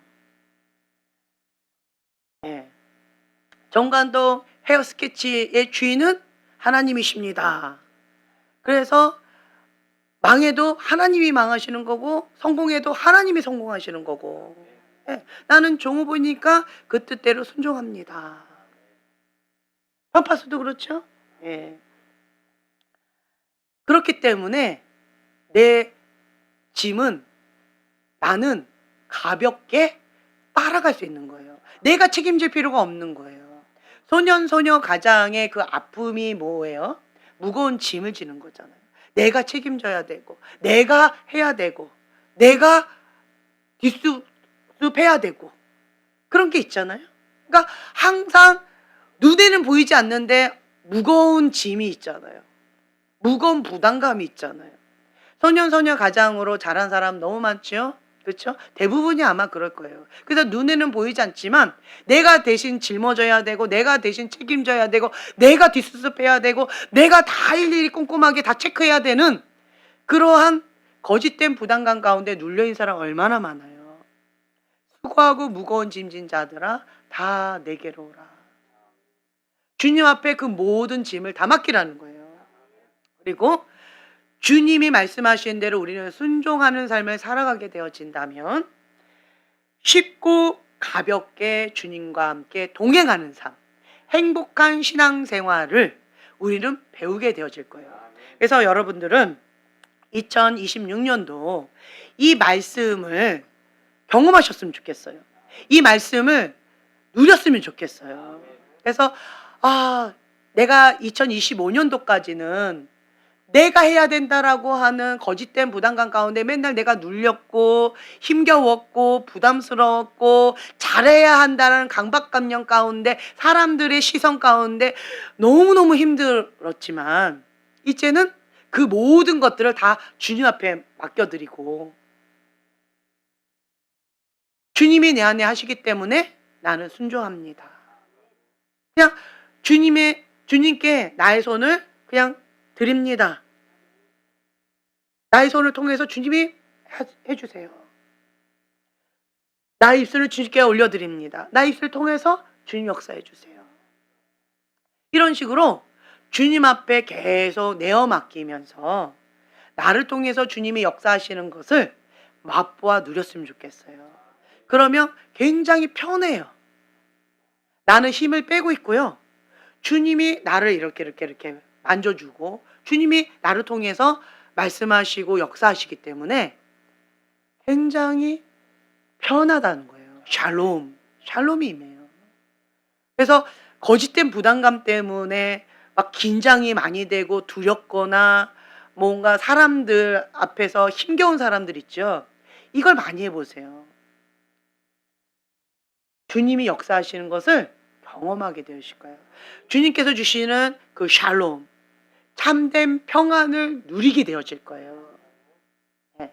예. 정관동 헤어 스케치의 주인은 하나님이십니다. 그래서 망해도 하나님이 망하시는 거고 성공해도 하나님이 성공하시는 거고, 예. 나는 종업원이니까 그 뜻대로 순종합니다. 판파수도 그렇죠. 예. 그렇기 때문에 내 짐은 나는 가볍게 따라갈 수 있는 거예요. 내가 책임질 필요가 없는 거예요. 소년소녀 가장의 그 아픔이 뭐예요? 무거운 짐을 지는 거잖아요. 내가 책임져야 되고 내가 해야 되고 내가 뒷수습해야 되고 그런 게 있잖아요. 그러니까 항상 눈에는 보이지 않는데 무거운 짐이 있잖아요. 무거운 부담감이 있잖아요. 소년소녀 가장으로 자란 사람 너무 많죠? 그렇죠? 대부분이 아마 그럴 거예요. 그래서 눈에는 보이지 않지만 내가 대신 짊어져야 되고 내가 대신 책임져야 되고 내가 뒷수습해야 되고 내가 다 일일이 꼼꼼하게 다 체크해야 되는 그러한 거짓된 부담감 가운데 눌려있는 사람 얼마나 많아요. 수고하고 무거운 짐진 자들아 다 내게로 오라. 주님 앞에 그 모든 짐을 다 맡기라는 거예요. 그리고 주님이 말씀하신 대로 우리는 순종하는 삶을 살아가게 되어진다면 쉽고 가볍게 주님과 함께 동행하는 삶, 행복한 신앙생활을 우리는 배우게 되어질 거예요. 그래서 여러분들은 2026년도 이 말씀을 경험하셨으면 좋겠어요. 이 말씀을 누렸으면 좋겠어요. 그래서 내가 2025년도까지는 내가 해야 된다라고 하는 거짓된 부담감 가운데 맨날 내가 눌렸고 힘겨웠고 부담스러웠고 잘해야 한다는 강박관념 가운데 사람들의 시선 가운데 너무너무 힘들었지만 이제는 그 모든 것들을 다 주님 앞에 맡겨드리고 주님이 내 안에 하시기 때문에 나는 순종합니다. 그냥 주님께 나의 손을 그냥 드립니다. 나의 손을 통해서 주님이 해주세요. 나의 입술을 주님께 올려드립니다. 나의 입술을 통해서 주님 역사해 주세요. 이런 식으로 주님 앞에 계속 내어 맡기면서 나를 통해서 주님이 역사하시는 것을 맛보아 누렸으면 좋겠어요. 그러면 굉장히 편해요. 나는 힘을 빼고 있고요. 주님이 나를 이렇게 만져주고 주님이 나를 통해서 말씀하시고 역사하시기 때문에 굉장히 편하다는 거예요. 샬롬이 임해요. 그래서 거짓된 부담감 때문에 막 긴장이 많이 되고 두렵거나 뭔가 사람들 앞에서 힘겨운 사람들 있죠. 이걸 많이 해보세요. 주님이 역사하시는 것을 경험하게 되실 거예요. 주님께서 주시는 그 샬롬, 참된 평안을 누리게 되어질 거예요. 네.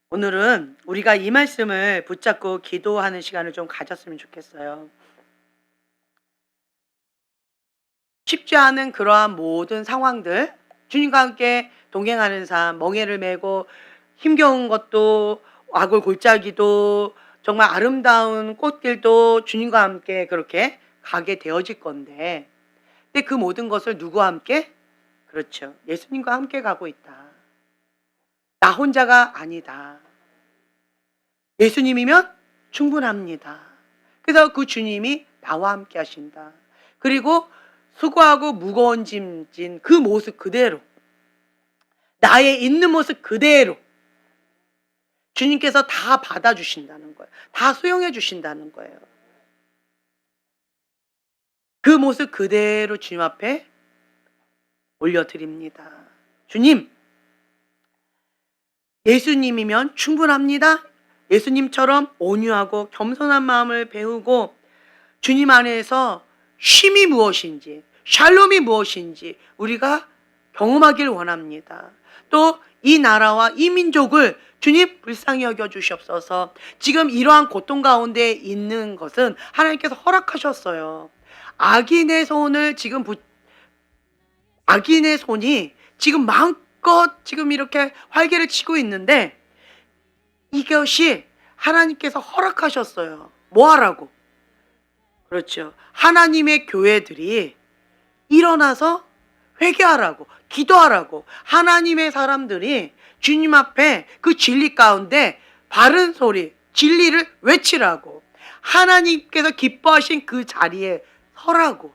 오늘은 우리가 이 말씀을 붙잡고 기도하는 시간을 좀 가졌으면 좋겠어요. 쉽지 않은 그러한 모든 상황들, 주님과 함께 동행하는 삶, 멍에를 메고 힘겨운 것도 와골 골짜기도 정말 아름다운 꽃길도 주님과 함께 그렇게 가게 되어질 건데 근데 그 모든 것을 누구와 함께? 그렇죠. 예수님과 함께 가고 있다. 나 혼자가 아니다. 예수님이면 충분합니다. 그래서 그 주님이 나와 함께 하신다. 그리고 수고하고 무거운 짐진 그 모습 그대로 나의 있는 모습 그대로 주님께서 다 받아주신다는 거예요. 다 수용해 주신다는 거예요. 그 모습 그대로 주님 앞에 올려드립니다. 주님, 예수님이면 충분합니다. 예수님처럼 온유하고 겸손한 마음을 배우고 주님 안에서 쉼이 무엇인지, 샬롬이 무엇인지 우리가 경험하길 원합니다. 또 이 나라와 이 민족을 주님 불쌍히 여겨 주시옵소서. 지금 이러한 고통 가운데 있는 것은 하나님께서 허락하셨어요. 악인의 손이 지금 마음껏 지금 이렇게 활개를 치고 있는데 이것이 하나님께서 허락하셨어요. 뭐 하라고? 그렇죠. 하나님의 교회들이 일어나서 회개하라고, 기도하라고, 하나님의 사람들이 주님 앞에 그 진리 가운데 바른 소리, 진리를 외치라고, 하나님께서 기뻐하신 그 자리에 서라고,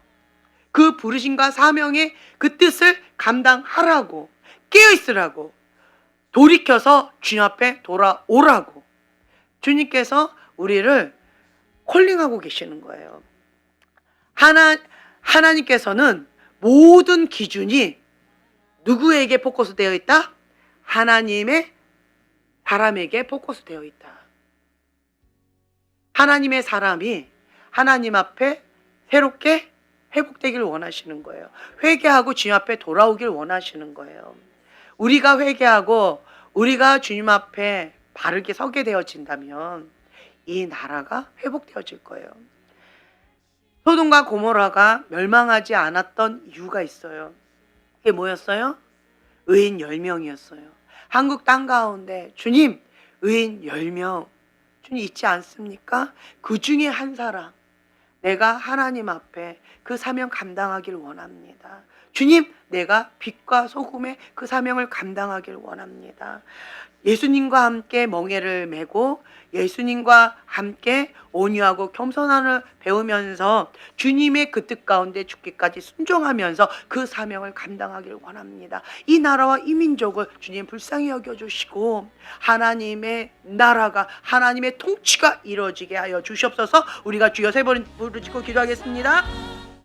그 부르심과 사명의 그 뜻을 감당하라고, 깨어있으라고, 돌이켜서 주님 앞에 돌아오라고 주님께서 우리를 콜링하고 계시는 거예요. 하나님께서는 모든 기준이 누구에게 포커스 되어 있다? 하나님의 사람에게 포커스 되어 있다. 하나님의 사람이 하나님 앞에 새롭게 회복되길 원하시는 거예요. 회개하고 주님 앞에 돌아오길 원하시는 거예요. 우리가 회개하고 우리가 주님 앞에 바르게 서게 되어진다면 이 나라가 회복되어질 거예요. 소돔과 고모라가 멸망하지 않았던 이유가 있어요. 그게 뭐였어요? 의인 10명이었어요. 한국 땅 가운데 주님 의인 10명 주님 있지 않습니까? 그 중에 한 사람 내가 하나님 앞에 그 사명 감당하길 원합니다. 주님, 내가 빛과 소금의 그 사명을 감당하길 원합니다. 예수님과 함께 멍에를 메고 예수님과 함께 온유하고 겸손함을 배우면서 주님의 그 뜻 가운데 죽기까지 순종하면서 그 사명을 감당하길 원합니다. 이 나라와 이 민족을 주님 불쌍히 여겨주시고 하나님의 나라가 하나님의 통치가 이루어지게 하여 주시옵소서. 우리가 주여 세 번 부르짖고 기도하겠습니다.